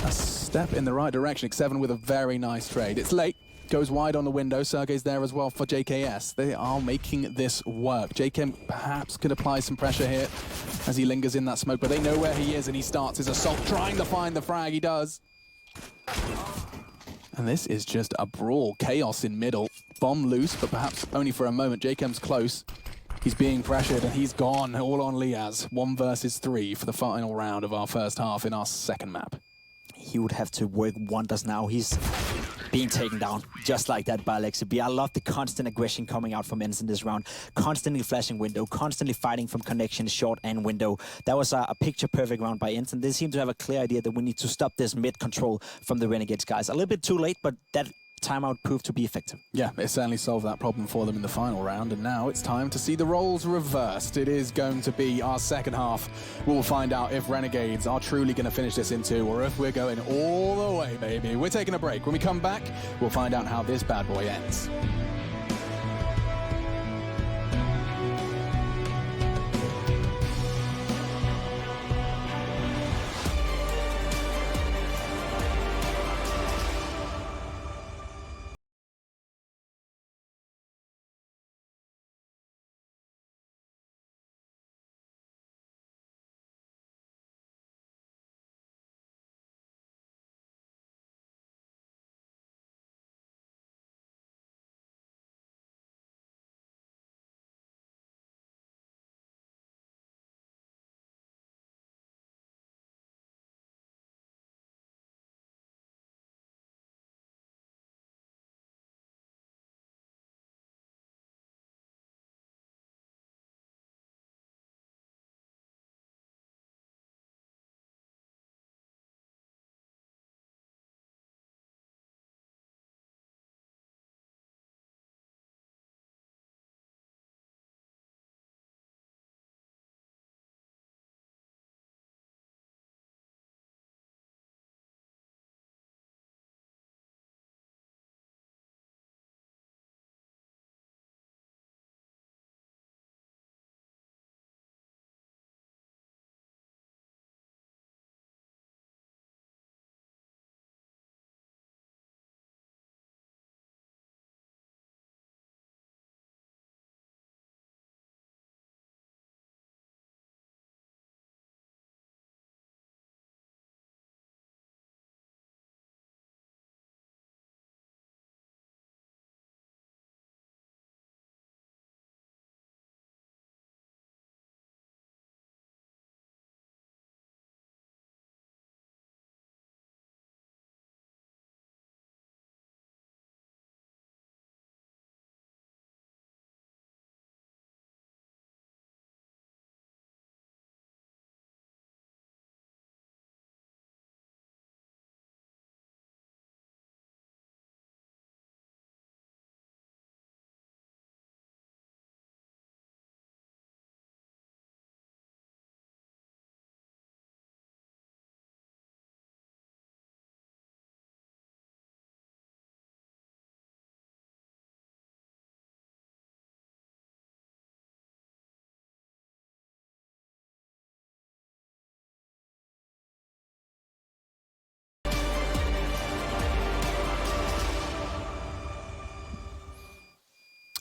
a step in the right direction. X7 with a very nice trade. It's late. Goes wide on the window. Sergey's there as well for JKS. They are making this work. JK perhaps could apply some pressure here as he lingers in that smoke, but they know where he is and he starts his assault, trying to find the frag. He does. And this is just a brawl. Chaos in middle. Bomb loose, but perhaps only for a moment. JK's close. He's being pressured and he's gone all on Liaz. 1 versus 3 for the final round of our first half in our second map. He would have to work wonders now. He's being taken down just like that by Alexi B. I love the constant aggression coming out from Ence in this round. Constantly flashing window, constantly fighting from connection, short and window. That was a picture-perfect round by Ence, and they seem to have a clear idea that we need to stop this mid-control from the Renegades guys. A little bit too late, but that timeout proved to be effective. Yeah, it certainly solved that problem for them in the final round, and now it's time to see the roles reversed. It is going to be our second half. We'll find out if Renegades are truly going to finish this in 2, or if we're going all the way, baby. We're taking a break. When we come back, we'll find out how this bad boy ends.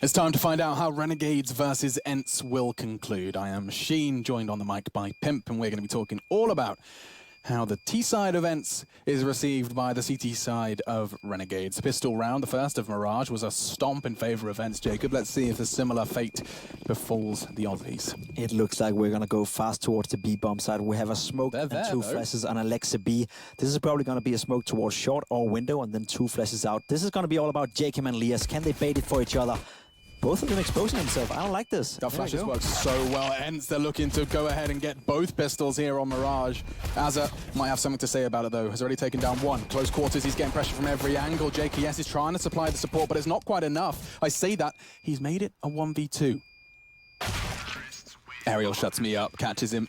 It's time to find out how Renegades versus Ence will conclude. I am Sheen, joined on the mic by Pimp, and we're going to be talking all about how the T side of Ence is received by the CT side of Renegades. Pistol round, the first of Mirage, was a stomp in favor of Ence. Jacob, let's see if a similar fate befalls the Aussies. It looks like we're going to go fast towards the B bomb side. We have a smoke They're and there, two though. flashes on Alexa B. This is probably going to be a smoke towards short or window, and then two flashes out. This is going to be all about Jacob and Lias. Can they bait it for each other? Both of them exposing themselves. I don't like this. That flashes work so well. Ence, they're looking to go ahead and get both pistols here on Mirage. Azza might have something to say about it, though. Has already taken down one. Close quarters, he's getting pressure from every angle. JKS is trying to supply the support, but it's not quite enough. I say that. He's made it a 1v2. Ariel shuts me up, catches him.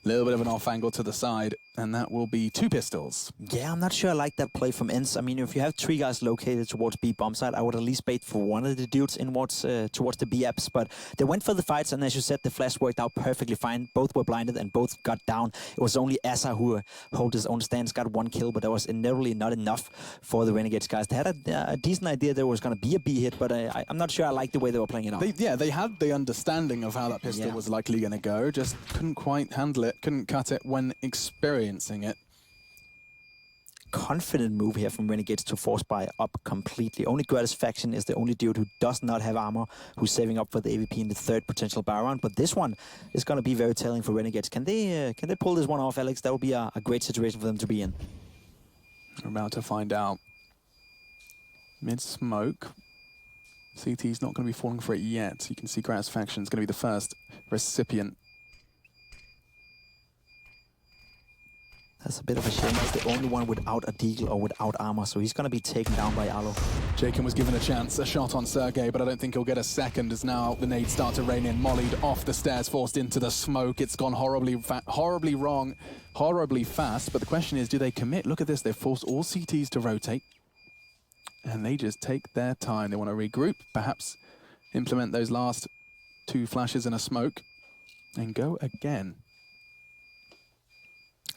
A little bit of an off angle to the side, and that will be two pistols. Yeah, I'm not sure I like that play from Ence. I mean, if you have three guys located towards B bomb side, I would at least bait for one of the dudes towards the B apps. But they went for the fights, and as you said, the flash worked out perfectly fine. Both were blinded and both got down. It was only Asa who held his own stance, got one kill, but that was inevitably not enough for the Renegades guys. They had a decent idea there was going to be a B hit, but I'm not sure I like the way they were playing it out. They had the understanding of how that pistol was likely going to go, just couldn't quite handle it, couldn't cut it when experiencing it. Confident move here from Renegades to force buy up completely. Only Gratis Faction is the only dude who does not have armor, who's saving up for the AVP in the third potential buy round. But this one is going to be very telling for Renegades. Can they pull this one off, Alex? That would be a great situation for them to be in. We're about to find out. Mid-smoke. CT's not going to be falling for it yet. You can see Gratis Faction's going to be the first recipient. That's a bit of a shame. He's the only one without a deagle or without armor, so he's going to be taken down by Alo. Jacob was given a chance, a shot on Sergey, but I don't think he'll get a second as now the nades start to rain in. Mollied off the stairs, forced into the smoke. It's gone horribly wrong, horribly fast, but the question is, do they commit? Look at this, they've forced all CTs to rotate, and they just take their time. They want to regroup, perhaps implement those last two flashes in a smoke, and go again.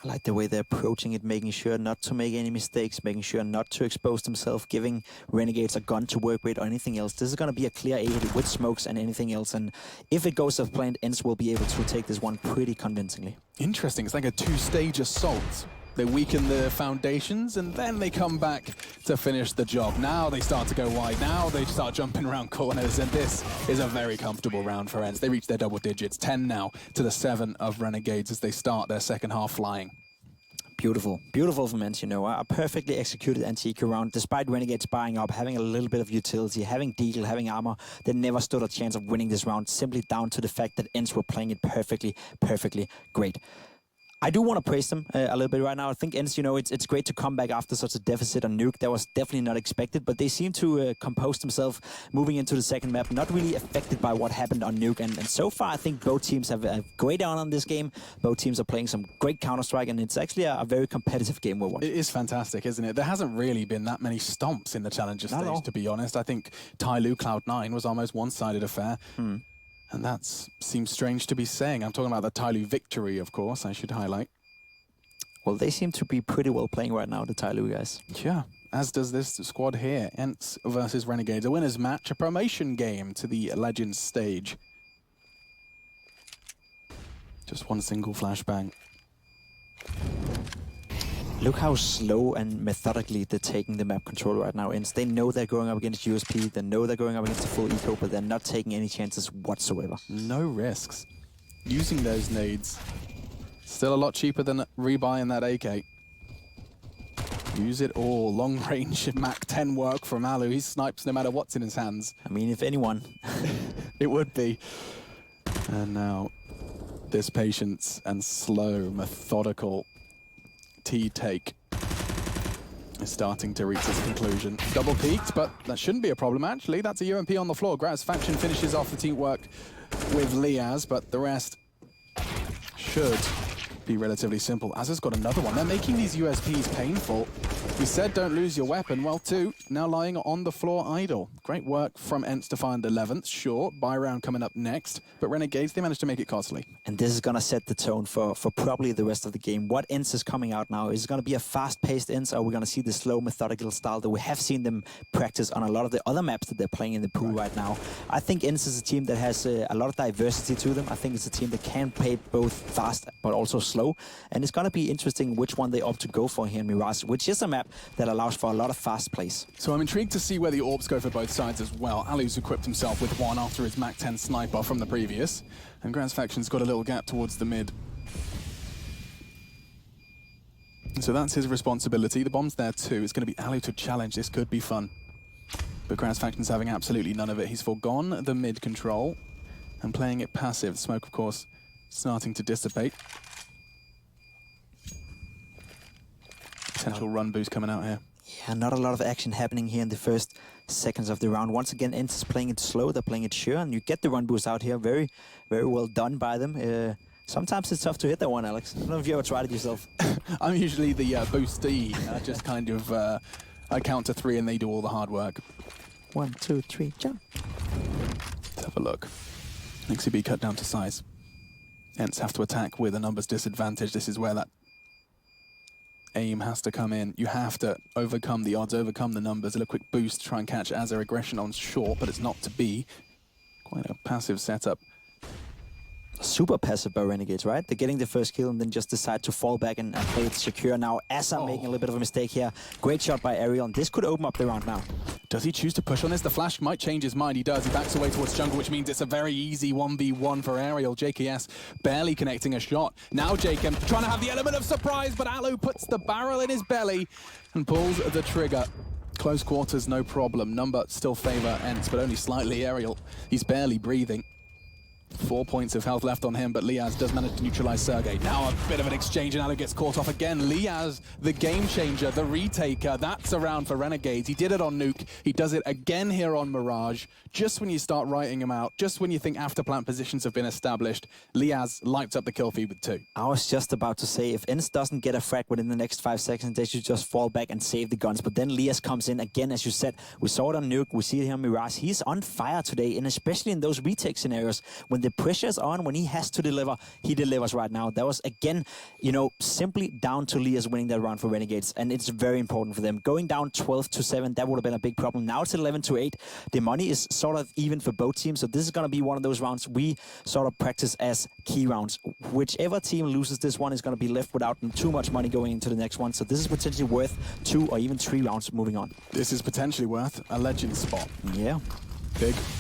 I like the way they're approaching it, making sure not to make any mistakes, making sure not to expose themselves, giving Renegades a gun to work with or anything else. This is going to be a clear 80 with smokes and anything else, and if it goes as planned, Ence will be able to take this one pretty convincingly. Interesting, it's like a two-stage assault. They weaken the foundations, and then they come back to finish the job. Now they start to go wide. Now they start jumping around corners, and this is a very comfortable round for Ence. They reach their double digits, 10 now to the 7 of Renegades as they start their second half flying. Beautiful. Beautiful from Ence, you know. A perfectly executed anti-eco round. Despite Renegades buying up, having a little bit of utility, having deagle, having armor, they never stood a chance of winning this round, simply down to the fact that Ence were playing it perfectly great. I do want to praise them a little bit right now. I think Ence, you know, it's great to come back after such a deficit on Nuke. That was definitely not expected, but they seem to compose themselves moving into the second map, not really affected by what happened on Nuke. And so far, I think both teams have a great on this game. Both teams are playing some great Counter-Strike, and it's actually a very competitive game we're watching. It is fantastic, isn't it? There hasn't really been that many stomps in the Challenger stage, to be honest. I think Tyloo Cloud9 was almost one-sided affair. And that seems strange to be saying. I'm talking about the Tyloo victory, of course, I should highlight. Well, they seem to be pretty well playing right now, the Tyloo guys. Yeah, as does this squad here. Ence versus Renegades, a winner's match, a promotion game to the Legends stage. Just one single flashbang. Look how slow and methodically they're taking the map control right now. Ence, they know they're going up against USP, they know they're going up against the full eco, but they're not taking any chances whatsoever. No risks. Using those nades. Still a lot cheaper than rebuying that AK. Use it all. Long range Mach 10 work from Alu. He snipes no matter what's in his hands. I mean, if anyone. It would be. And now, this patience and slow, methodical T-take is starting to reach its conclusion. Double peaked, but that shouldn't be a problem, actually. That's a UMP on the floor. Gratis Faction finishes off the teamwork with Liaz, but the rest should be relatively simple. Azza's got another one. They're making these USPs painful. We said don't lose your weapon. Well, 2 now lying on the floor idle. Great work from Ence to find 11th. Sure, buy round coming up next. But Renegades, they managed to make it costly. And this is going to set the tone for probably the rest of the game. What Ence is coming out now? Is it going to be a fast-paced Ence, or are we going to see the slow, methodical style that we have seen them practice on a lot of the other maps that they're playing in the pool right now? I think Ence is a team that has a lot of diversity to them. I think it's a team that can play both fast but also slow. And it's going to be interesting which one they opt to go for here in Mirage, which is a map that allows for a lot of fast plays. So I'm intrigued to see where the AWPs go for both sides as well. Alu's equipped himself with one after his Mach 10 sniper from the previous. And Grandfaction's got a little gap towards the mid. So that's his responsibility. The bomb's there too. It's going to be Alu to challenge. This could be fun. But Grandfaction's having absolutely none of it. He's foregone the mid control and playing it passive. Smoke, of course, starting to dissipate. Potential run boost coming out here. Yeah, not a lot of action happening here in the first seconds of the round. Once again, Ence is playing it slow, they're playing it sure, and you get the run boost out here. Very, very well done by them. Sometimes it's tough to hit that one, Alex. I don't know if you ever tried it yourself. I'm usually the boostee. Just kind of, I count to 3 and they do all the hard work. 1, 2, 3, jump. Let's have a look. XCB cut down to size. Ence have to attack with a numbers disadvantage. This is where that aim has to come in. You have to overcome the odds, overcome the numbers. A little quick boost to try and catch Azar aggression on short, but it's not to be. Quite a passive setup. Super passive by Renegades, right? They're getting the first kill and then just decide to fall back and play it secure. Now, Azar making a little bit of a mistake here. Great shot by Ariel, and this could open up the round now. Does he choose to push on this? The flash might change his mind. He does. He backs away towards jungle, which means it's a very easy 1v1 for Ariel. JKS barely connecting a shot. Now Jacob trying to have the element of surprise, but Alu puts the barrel in his belly and pulls the trigger. Close quarters, no problem. Number still favor Ence, but only slightly. Ariel, he's barely breathing. 4 points of health left on him, but Liaz does manage to neutralize Sergey. Now a bit of an exchange, and Alu gets caught off again. Liaz, the game changer, the retaker, that's around for Renegades. He did it on Nuke. He does it again here on Mirage. Just when you start writing him out, just when you think after-plant positions have been established, Liaz lights up the kill feed with 2. I was just about to say, if Ence doesn't get a frag within the next 5 seconds, they should just fall back and save the guns. But then Liaz comes in again, as you said. We saw it on Nuke, we see it here on Mirage. He's on fire today, and especially in those retake scenarios, when the pressure's on, when he has to deliver, he delivers right now. That was, again, you know, simply down to Liaz winning that round for Renegades, and it's very important for them. Going down 12-7, that would have been a big problem. Now it's 11-8. The money is sort of even for both teams, so this is going to be one of those rounds we sort of practice as key rounds. Whichever team loses this one is going to be left without too much money going into the next one, so this is potentially worth 2 or even 3 rounds moving on. This is potentially worth a legend spot. Yeah.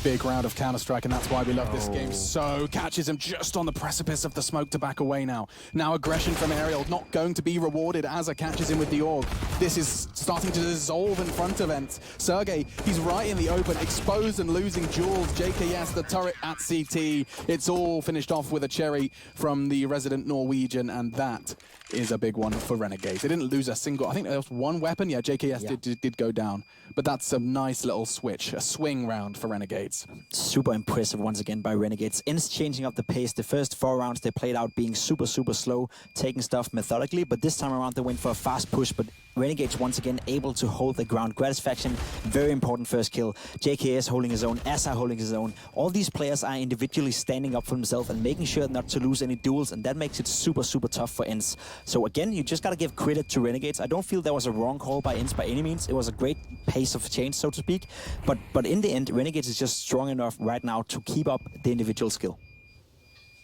Big round of Counter-Strike, and that's why we love this game. So catches him just on the precipice of the smoke to back away now. Now aggression from Ariel, not going to be rewarded as catches him with the orb. This is starting to dissolve in front of Ence. Sergey, he's right in the open, exposed and losing Jules. JKS, the turret at CT. It's all finished off with a cherry from the resident Norwegian, and that is a big one for Renegades. They didn't lose a single, I think there was one weapon. Yeah, JKS did go down. But that's a nice little switch, a swing round for Renegades. Super impressive once again by Renegades. Ence changing up the pace. The first 4 rounds they played out being super slow, taking stuff methodically, but this time around they went for a fast push, but Renegades once again able to hold the ground. Gratisfaction, very important first kill. JKS holding his own, Azar holding his own. All these players are individually standing up for themselves and making sure not to lose any duels, and that makes it super tough for Ence. So again, you just gotta give credit to Renegades. I don't feel there was a wrong call by Ence by any means. It was a great pace of change, so to speak. But in the end, Renegades is just strong enough right now to keep up the individual skill.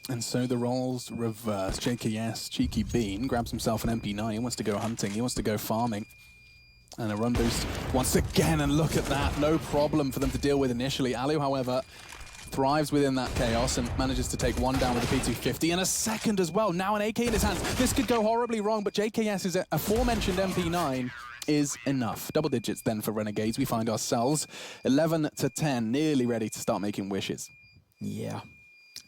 And so the roles reverse. JKS, Cheeky Bean, grabs himself an MP9. He wants to go hunting. He wants to go farming. And a run boost once again. And look at that. No problem for them to deal with initially. Alu, however, thrives within that chaos and manages to take 1 down with a P250 and a second as well. Now an AK in his hands. This could go horribly wrong, but JKS's aforementioned MP9 is enough. Double digits then for Renegades. We find ourselves 11-10, nearly ready to start making wishes. Yeah.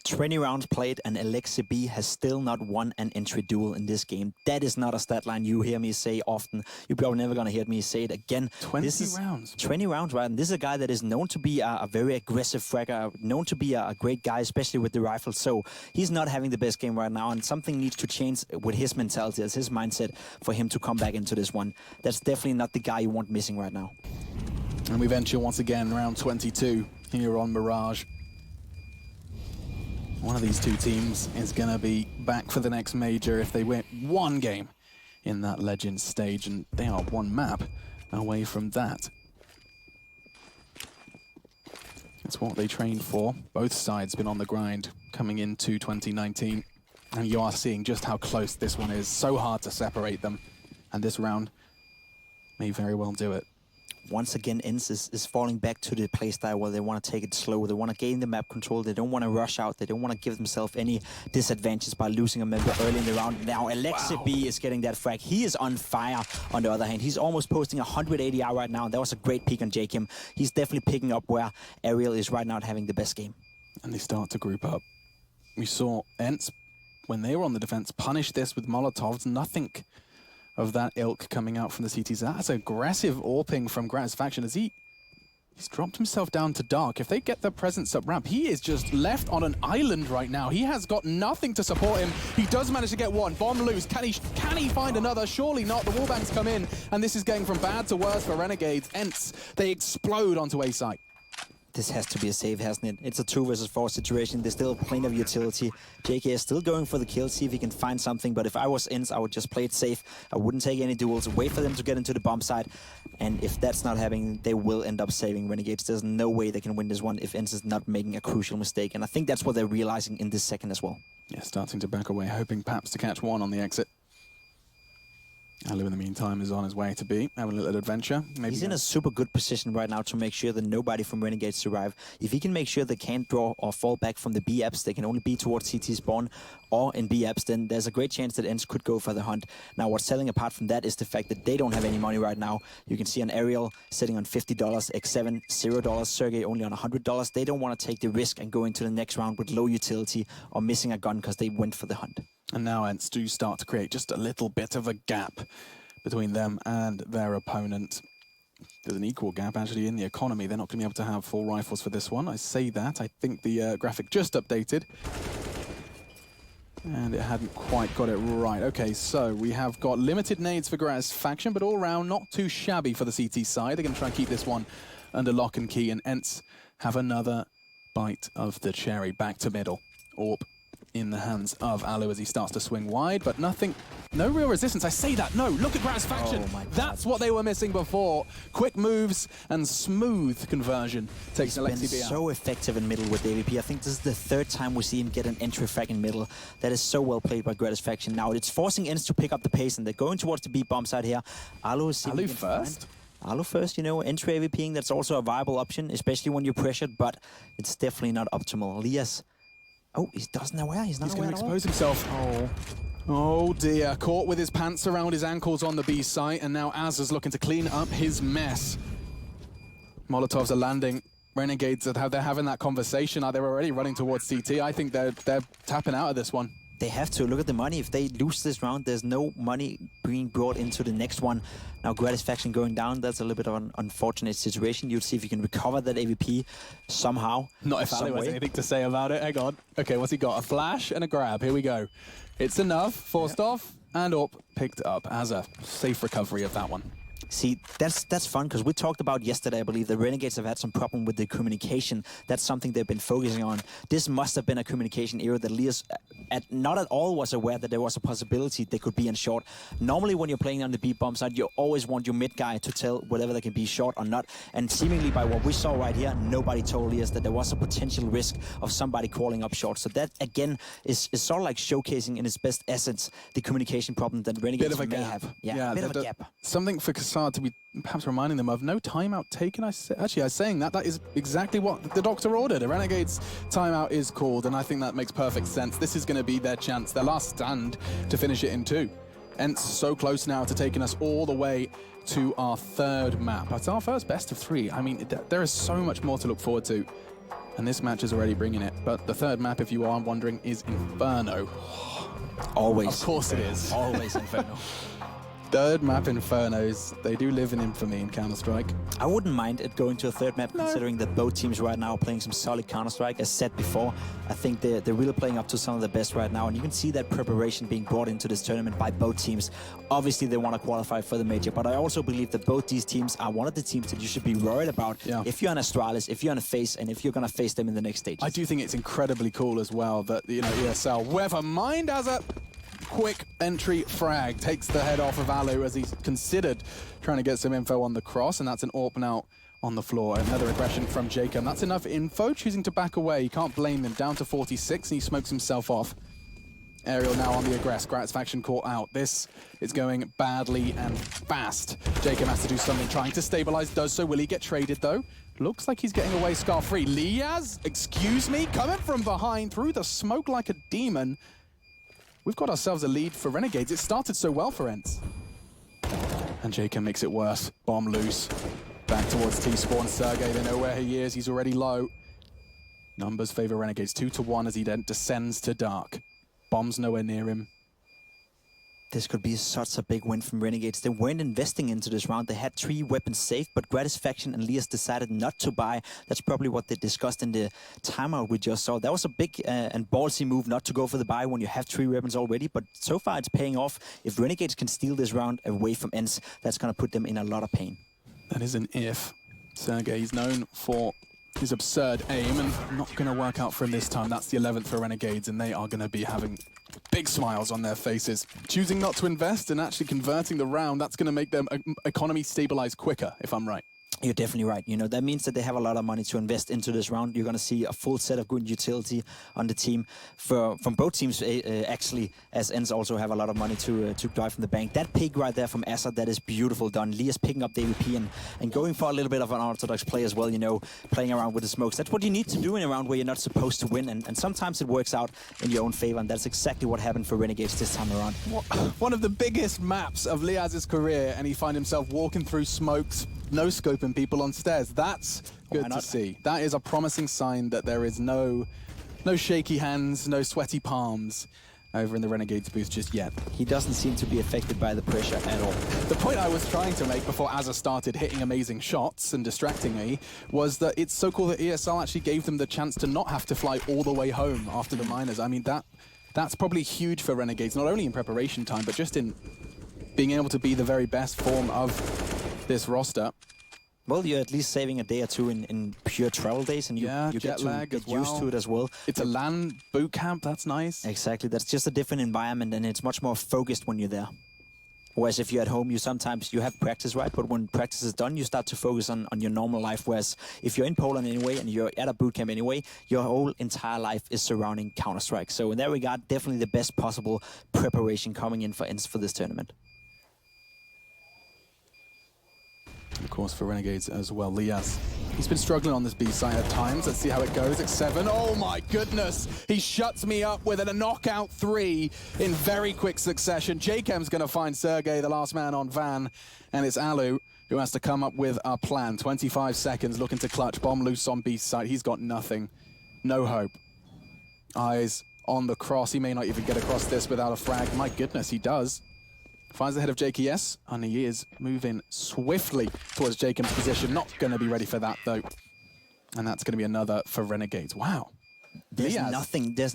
20 rounds played, and Alexa B has still not won an entry duel in this game. That is not a stat line you hear me say often. You're probably never going to hear me say it again. 20 rounds. 20 rounds, right? And this is a guy that is known to be a very aggressive fragger, known to be a great guy, especially with the rifle. So he's not having the best game right now, and something needs to change with his mentality, as his mindset, for him to come back into this one. That's definitely not the guy you want missing right now. And we venture once again round 22 here on Mirage. One of these two teams is going to be back for the next major if they win one game in that Legends stage, and they are one map away from that. It's what they trained for. Both sides been on the grind coming into 2019, and you are seeing just how close this one is. So hard to separate them, and this round may very well do it. Once again, Ence is falling back to the playstyle where they want to take it slow. They want to gain the map control. They don't want to rush out. They don't want to give themselves any disadvantages by losing a member early in the round. Now, Alexa B is getting that frag. He is on fire on the other hand. He's almost posting 180 out right now. That was a great peek on Jakim. He's definitely picking up where Ariel is right now having the best game. And they start to group up. We saw Ence, when they were on the defense, punish this with Molotovs. Nothing of that ilk coming out from the CTs. That's aggressive AWPing from Gratisfaction as he's dropped himself down to dark. If they get their presence up ramp, he is just left on an island right now. He has got nothing to support him. He does manage to get one. Bomb loose. Can he find another? Surely not. The wallbangs come in, and this is going from bad to worse for Renegades. Ence, they explode onto A site. This has to be a save, hasn't it? It's a 2 versus 4 situation. There's still plenty of utility. JK is still going for the kill, see if he can find something. But if I was Ence, I would just play it safe. I wouldn't take any duels, wait for them to get into the bomb side. And if that's not happening, they will end up saving Renegades. There's no way they can win this one if Ence is not making a crucial mistake. And I think that's what they're realizing in this second as well. Yeah, starting to back away, hoping perhaps to catch one on the exit. Alu, in the meantime, is on his way to B, having a little adventure. Maybe he's in a super good position right now to make sure that nobody from Renegades survive. If he can make sure they can't draw or fall back from the B apps, they can only be towards CT spawn or in B apps, then there's a great chance that Ence could go for the hunt. Now, what's selling apart from that is the fact that they don't have any money right now. You can see on Ariel sitting on $50, X7, $0, Sergey only on $100. They don't want to take the risk and go into the next round with low utility or missing a gun because they went for the hunt. And now Ence do start to create just a little bit of a gap between them and their opponent. There's an equal gap actually in the economy. They're not going to be able to have full rifles for this one. I say that. I think the graphic just updated. And it hadn't quite got it right. Okay, so we have got limited nades for Gratisfaction, but all round not too shabby for the CT side. They're going to try and keep this one under lock and key, and Ence have another bite of the cherry. Back to middle. AWP in the hands of Alu as he starts to swing wide, but nothing, no real resistance. I say that, no, look at Gratisfaction. Oh, that's what they were missing before. Quick moves and smooth conversion takes Alexi B out. So effective in middle with AVP. I think this is the 3rd time we see him get an entry frag in middle. That is so well played by Gratisfaction. Now it's forcing Ence to pick up the pace, and they're going towards the B bomb side here. Alu is Alu first. Alu first, you know, entry AVPing, that's also a viable option, especially when you're pressured, but it's definitely not optimal. Elias, oh, he doesn't know where. He's not aware going at to all. expose himself. Oh dear. Caught with his pants around his ankles on the B site, and now Az is looking to clean up his mess. Molotovs are landing. Renegades, they're having that conversation. They're already running towards CT. I think they're tapping out of this one. They have to. Look at the money. If they lose this round, there's no money being brought into the next one. Now, Gratisfaction going down, that's a little bit of an unfortunate situation. You'd see if you can recover that AVP somehow. Not if Ali has anything to say about it. Hang on. Okay, what's he got? A flash and a grab. Here we go. It's enough. Forced off and up. Picked up as a safe recovery of that one. See, that's fun, because we talked about yesterday, I believe, the Renegades have had some problem with the communication. That's something they've been focusing on. This must have been a communication error that Elias not at all was aware that there was a possibility they could be in short. Normally, when you're playing on the B bomb side, you always want your mid guy to tell whether they can be short or not. And seemingly by what we saw right here, nobody told Elias that there was a potential risk of somebody crawling up short. So that, again, is sort of like showcasing in its best essence the communication problem that Renegades may have. Yeah, a bit of a gap. Something for Kassar to be perhaps reminding them of. No timeout taken. Actually, I was saying that is exactly what the doctor ordered. A Renegade's timeout is called, and I think that makes perfect sense. This is going to be their chance, their last stand to finish it in 2. Ence so close now to taking us all the way to our 3rd map. It's our first best of 3. I mean, there is so much more to look forward to, and this match is already bringing it. But the third map, if you are wondering, is Inferno. Always. Of course it is. Always Inferno. Third map Infernos. They do live in infamy in Counter-Strike. I wouldn't mind it going to a third map, considering that both teams right now are playing some solid Counter-Strike. As said before, I think they're really playing up to some of the best right now, and you can see that preparation being brought into this tournament by both teams. Obviously, they want to qualify for the major, but I also believe that both these teams are one of the teams that you should be worried about if you're on Astralis, if you're on a Fase, and if you're going to face them in the next stage. I do think it's incredibly cool as well that, you know, ESL, Weather Mind as a quick entry frag takes the head off of Alu as he's considered trying to get some info on the cross, and that's an AWP now on the floor. Another aggression from Jacob. That's enough info, choosing to back away. You can't blame him. Down to 46, and he smokes himself off. Aerial now on the aggress. Gratz faction caught out. This is going badly and fast. Jacob has to do something, trying to stabilize. Does so. Will he get traded, though? Looks like he's getting away scar-free. Liaz, excuse me, coming from behind through the smoke like a demon. We've got ourselves a lead for Renegades. It started so well for Ence. And Jacob makes it worse. Bomb loose. Back towards T-spawn. Sergey, they know where he is. He's already low. Numbers favor Renegades 2-1 as he then descends to dark. Bomb's nowhere near him. This could be such a big win from Renegades. They weren't investing into this round. They had 3 weapons safe, but Gratz faction and Lias decided not to buy. That's probably what they discussed in the timeout we just saw. That was a big and ballsy move not to go for the buy when you have 3 weapons already, but so far it's paying off. If Renegades can steal this round away from Ence, that's going to put them in a lot of pain. That is an if. Sergey, he's known for his absurd aim, and not going to work out for him this time. That's the 11th for Renegades, and they are going to be having big smiles on their faces. Choosing not to invest and actually converting the round, that's going to make their economy stabilize quicker, if I'm right. You're definitely right. You know, that means that they have a lot of money to invest into this round. You're going to see a full set of good utility on the team from both teams, actually, as Ence also have a lot of money to drive from the bank. That pick right there from Asa, that is beautiful done. Lias picking up the AWP and going for a little bit of an unorthodox play as well, you know, playing around with the smokes. That's what you need to do in a round where you're not supposed to win, and sometimes it works out in your own favor, and that's exactly what happened for Renegades this time around. One of the biggest maps of Liaz's career, and he finds himself walking through smokes, no-scoping people on stairs. That's good to see. That is a promising sign that there is no shaky hands, no sweaty palms over in the Renegades booth just yet. He doesn't seem to be affected by the pressure at all. The point I was trying to make before Azza started hitting amazing shots and distracting me was that it's so cool that ESL actually gave them the chance to not have to fly all the way home after the minors. I mean, that's probably huge for Renegades, not only in preparation time, but just in being able to be the very best form of this roster. Well, you're at least saving a day or two in pure travel days, and you get to get used to it as well. It's a LAN boot camp, that's nice. Exactly, that's just a different environment, and it's much more focused when you're there. Whereas if you're at home, you have practice, right? But when practice is done, you start to focus on your normal life. Whereas if you're in Poland anyway, and you're at a boot camp anyway, your whole entire life is surrounding Counter-Strike. So in that regard, definitely the best possible preparation coming in for Ence for this tournament. Of course, for Renegades as well. Lias, he's been struggling on this B site at times. Let's see how it goes. It's 7. Oh my goodness! He shuts me up with a knockout 3 in very quick succession. Jacob's going to find Sergey, the last man on Van, and it's Alu who has to come up with a plan. 25 seconds, looking to clutch. Bomb loose on B site. He's got nothing. No hope. Eyes on the cross. He may not even get across this without a frag. My goodness, he does. Finds the head of JKS, and he is moving swiftly towards Jacob's position. Not going to be ready for that, though. And that's going to be another for Renegades. Wow. There's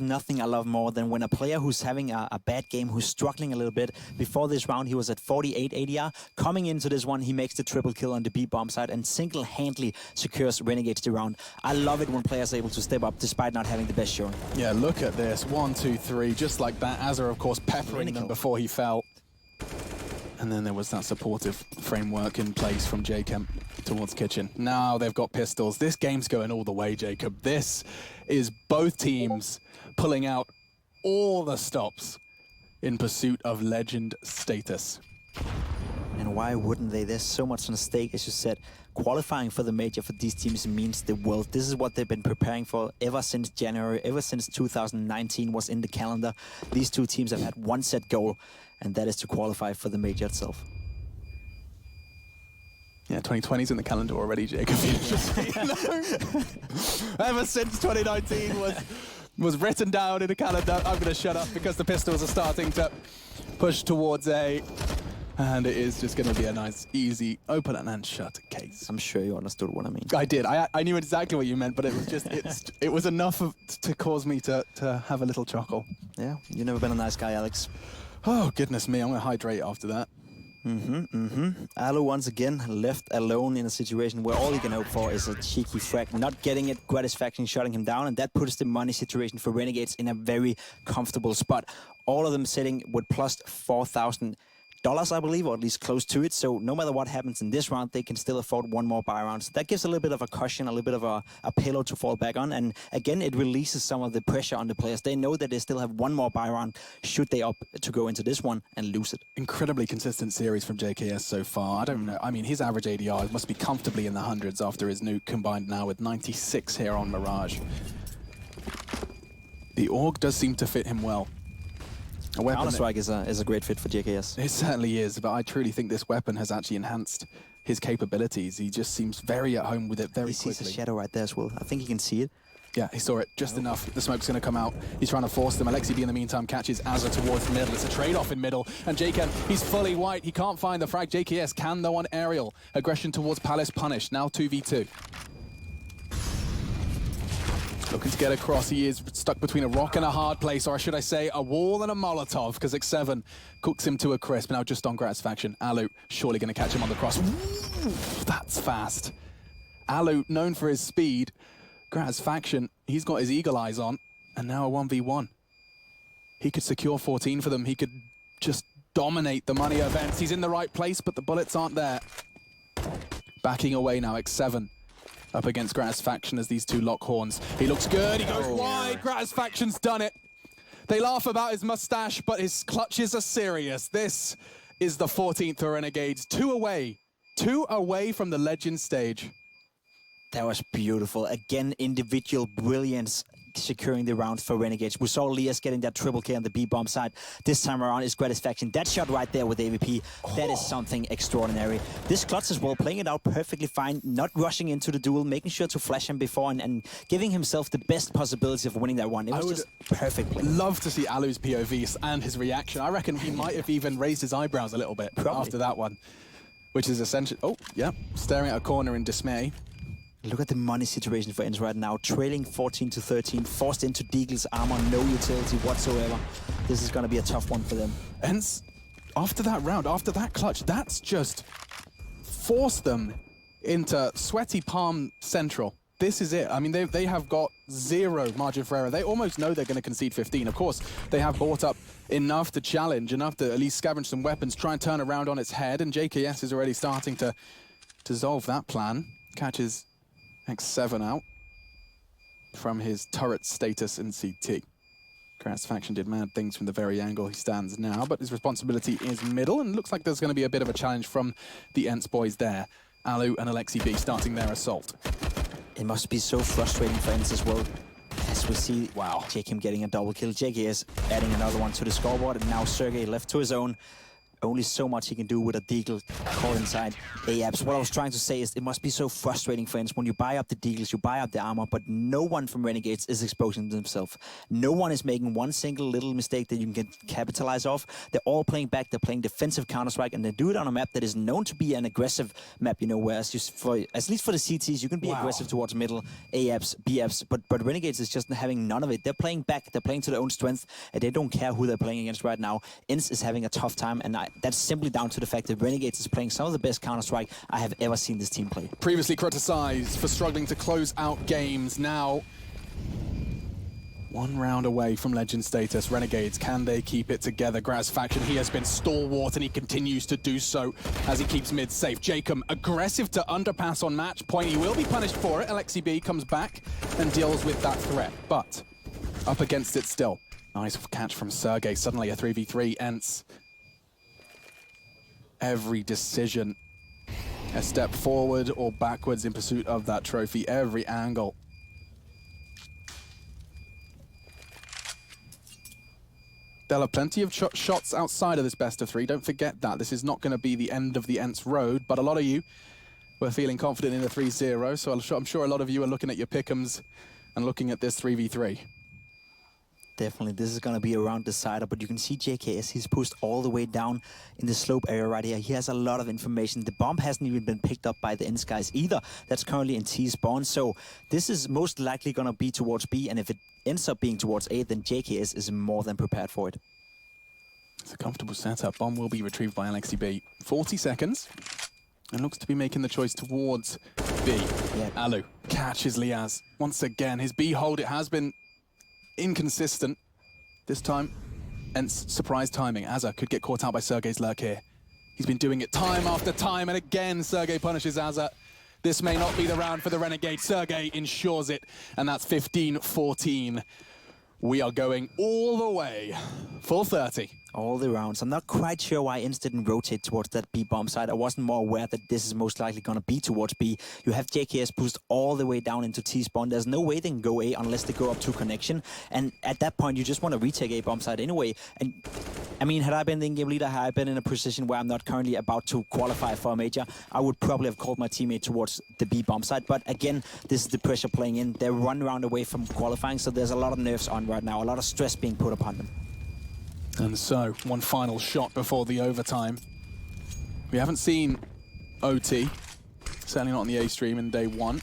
nothing I love more than when a player who's having a bad game, who's struggling a little bit. Before this round, he was at 48 ADR. Coming into this one, he makes the triple kill on the B bomb side and single-handedly secures Renegades the round. I love it when players are able to step up despite not having the best showing. Yeah, look at this. 1, 2, 3, just like that. Azza, of course, peppering them before he fell. And then there was that supportive framework in place from Jacob towards Kitchen. Now they've got pistols. This game's going all the way, Jacob. This is both teams pulling out all the stops in pursuit of legend status. And why wouldn't they? There's so much on stake, as you said. Qualifying for the major for these teams means the world. This is what they've been preparing for ever since January, ever since 2019 was in the calendar. These two teams have had one set goal, and that is to qualify for the major itself. Yeah, 2020's in the calendar already, Jacob. Just so you know. Ever since 2019 was written down in a calendar. I'm going to shut up because the pistols are starting to push towards A. And it is just going to be a nice, easy, open and shut case. I'm sure you understood what I mean. I did. I knew exactly what you meant, but it was just, it was enough to cause me to have a little chuckle. Yeah, you've never been a nice guy, Alex. Oh, goodness me. I'm going to hydrate after that. Alu once again left alone in a situation where all he can hope for is a cheeky frag, not getting it, Gratisfaction shutting him down, and that puts the money situation for Renegades in a very comfortable spot. All of them sitting with plus $4,000, I believe, or at least close to it. So no matter what happens in this round, they can still afford one more buy round. So that gives a little bit of a cushion, a little bit of a pillow to fall back on. And again, it releases some of the pressure on the players. They know that they still have one more buy round should they opt to go into this one and lose it. Incredibly consistent series from JKS so far. I don't know. I mean, his average ADR must be comfortably in the hundreds after his nuke, combined now with 96 here on Mirage. The AUG does seem to fit him well. Counter-Strike is a great fit for JKS. It certainly is, but I truly think this weapon has actually enhanced his capabilities. He just seems very at home with it very quickly. He sees a shadow right there as well. I think he can see it. Yeah, he saw it just enough. The smoke's going to come out. He's trying to force them. Alexi B in the meantime catches Azza towards the middle. It's a trade-off in middle. And JKM, he's fully white. He can't find the frag. JKS can though on aerial. Aggression towards Palace punished. Now 2v2. Looking to get across. He is stuck between a rock and a hard place, or should I say a wall and a Molotov, because X7 cooks him to a crisp. Now just on Gratisfaction. Alu surely going to catch him on the cross. Ooh, that's fast. Alu, known for his speed. Gratisfaction, he's got his eagle eyes on, and now a 1v1. He could secure 14 for them. He could just dominate the money events. He's in the right place, but the bullets aren't there. Backing away now, X7. Up against Gratisfaction as these two lock horns. He looks good, he goes wide, Gratisfaction's done it. They laugh about his mustache, but his clutches are serious. This is the 14th for Renegades. Two away from the Legend stage. That was beautiful. Again, individual brilliance securing the round for Renegades. We saw Lias getting that triple K on the B-bomb side. This time around is Gratisfaction. That shot right there with AVP, that is something extraordinary. This clutch as well, playing it out perfectly fine, not rushing into the duel, making sure to flash him before and giving himself the best possibility of winning that one. It was just perfect play. Love to see Alu's POV and his reaction. I reckon he might have even raised his eyebrows a little bit after that one, which is essential. Oh, yeah, staring at a corner in dismay. Look at the money situation for Ence right now. Trailing 14-13, forced into Deagle's armor, no utility whatsoever. This is going to be a tough one for them. Ence, after that round, after that clutch, that's just forced them into sweaty palm central. This is it. I mean, they have got zero margin for error. They almost know they're going to concede 15. Of course, they have bought up enough to challenge, enough to at least scavenge some weapons, try and turn around on its head, and JKS is already starting to dissolve that plan. Catches X7 out from his turret status in CT. Gratisfaction did mad things from the very angle he stands now, but his responsibility is middle, and looks like there's going to be a bit of a challenge from the Ence boys there. Alu and Alexi B starting their assault. It must be so frustrating for Ence as well. As we see, JKM getting a double kill, JKS adding another one to the scoreboard, and now Sergey left to his own. Only so much he can do with a Deagle caught inside AAPS. What I was trying to say is it must be so frustrating, friends, when you buy up the Deagles, you buy up the armor, but no one from Renegades is exposing themselves. No one is making one single little mistake that you can capitalize off. They're all playing back, they're playing defensive Counter-Strike, and they do it on a map that is known to be an aggressive map, you know, whereas at least for the CTs, you can be aggressive towards middle, AAPS, BFs, but Renegades is just having none of it. They're playing back, they're playing to their own strength, and they don't care who they're playing against right now. Ence is having a tough time, and that's simply down to the fact that Renegades is playing some of the best Counter-Strike I have ever seen this team play. Previously criticized for struggling to close out games, now one round away from Legend status. Renegades, can they keep it together? Gratisfaction, he has been stalwart and he continues to do so as he keeps mid safe. Jacob, aggressive to underpass on match point. He will be punished for it. Alexi B comes back and deals with that threat, but up against it still. Nice catch from Sergey. Suddenly a 3v3. Ence. Every decision, a step forward or backwards in pursuit of that trophy, every angle. They'll have plenty of shots outside of this best of three. Don't forget that. This is not going to be the end of the Ence road, but a lot of you we're feeling confident in the 3-0, so I'm sure a lot of you are looking at your pick'ems and looking at this 3v3. Definitely, this is going to be a round decider, but you can see JKS, he's pushed all the way down in the slope area right here. He has a lot of information. The bomb hasn't even been picked up by the Ence guys either. That's currently in T-spawn, so this is most likely going to be towards B, and if it ends up being towards A, then JKS is more than prepared for it. It's a comfortable setup. Bomb will be retrieved by LXCB. 40 seconds, and looks to be making the choice towards B. Yeah. Alu catches Liaz. Once again, his B hold, it has been inconsistent. This time, Ence surprise timing. Azza could get caught out by Sergey's lurk here. He's been doing it time after time, and again, Sergey punishes Azza. This may not be the round for the Renegade. Sergey ensures it, and that's 15-14. We are going all the way. Full 30. All the rounds. I'm not quite sure why Ence didn't rotate towards that B bomb side. I wasn't more aware that this is most likely going to be towards B. You have JKS pushed all the way down into T-spawn. There's no way they can go A unless they go up to connection. And at that point, you just want to retake A bomb side anyway. And I mean, had I been the in-game leader, had I been in a position where I'm not currently about to qualify for a major, I would probably have called my teammate towards the B bomb side. But again, this is the pressure playing in. They're 1 round away from qualifying, so there's a lot of nerves on right now, a lot of stress being put upon them. And so, one final shot before the overtime. We haven't seen OT, certainly not on the A stream in day 1.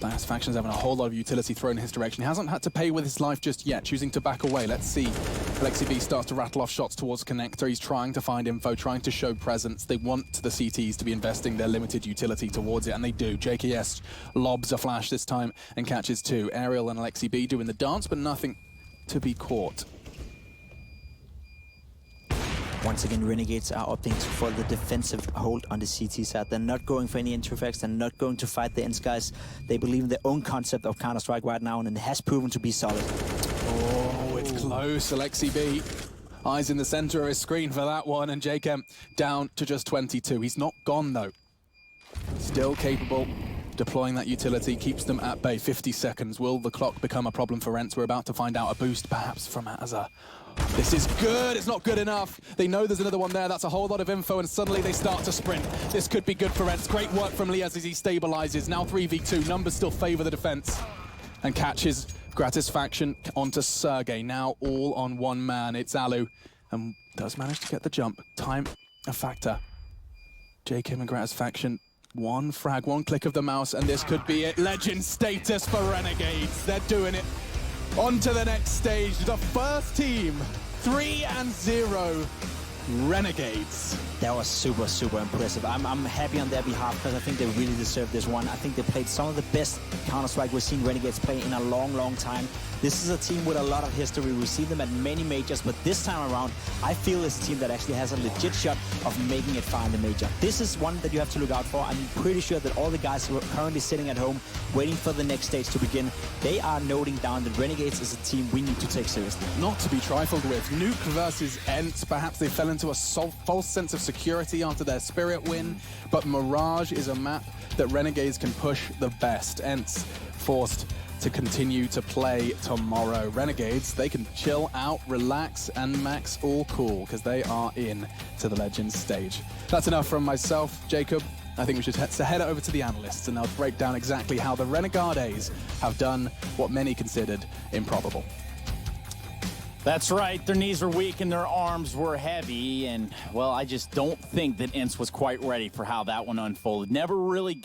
Last Faction's having a whole lot of utility thrown in his direction. He hasn't had to pay with his life just yet, choosing to back away. Let's see. LXCB starts to rattle off shots towards Connector. He's trying to find info, trying to show presence. They want the CTs to be investing their limited utility towards it, and they do. JKS lobs a flash this time and catches 2. Aerial and LXCB doing the dance, but nothing to be caught. Once again, Renegades are opting for the defensive hold on the CT side. They're not going for any interfax. They're not going to fight the Ence guys. They believe in their own concept of Counter-Strike right now, and it has proven to be solid. Oh, it's close. LXCB, eyes in the center of his screen for that one, and JKM down to just 22. He's not gone, though. Still capable. Deploying that utility keeps them at bay. 50 seconds. Will the clock become a problem for Ence? We're about to find out. A boost, perhaps, from Azza. This is good. It's not good enough. They know there's another one there. That's a whole lot of info, and suddenly they start to sprint. This could be good for Ence. Great work from Liaz as he stabilizes. Now 3v2. Numbers still favor the defense. And catches Gratisfaction onto Sergey. Now all on one man. It's Alu. And does manage to get the jump. Time a factor. JKM and Gratisfaction. One frag, one click of the mouse, and this could be it. Legend status for Renegades. They're doing it. On to the next stage. The first team, 3-0. Renegades. That was super, super impressive. I'm happy on their behalf because I think they really deserve this one. I think they played some of the best Counter-Strike we've seen Renegades play in a long, long time. This is a team with a lot of history. We've seen them at many majors, but this time around, I feel it's a team that actually has a legit shot of making it far in the major. This is one that you have to look out for. I'm pretty sure that all the guys who are currently sitting at home waiting for the next stage to begin, they are noting down that Renegades is a team we need to take seriously. Not to be trifled with. Nuke versus Ence. Perhaps they fell into a false sense of security after their Spirit win, but Mirage is a map that Renegades can push the best. Ence forced to continue to play tomorrow. Renegades, they can chill out, relax, and max all cool, because they are in to the Legends stage. That's enough from myself, Jacob. I think we should head over to the analysts, and they'll break down exactly how the Renegades have done what many considered improbable. That's right. Their knees were weak and their arms were heavy, and, well, I just don't think that Ence was quite ready for how that one unfolded. Never really got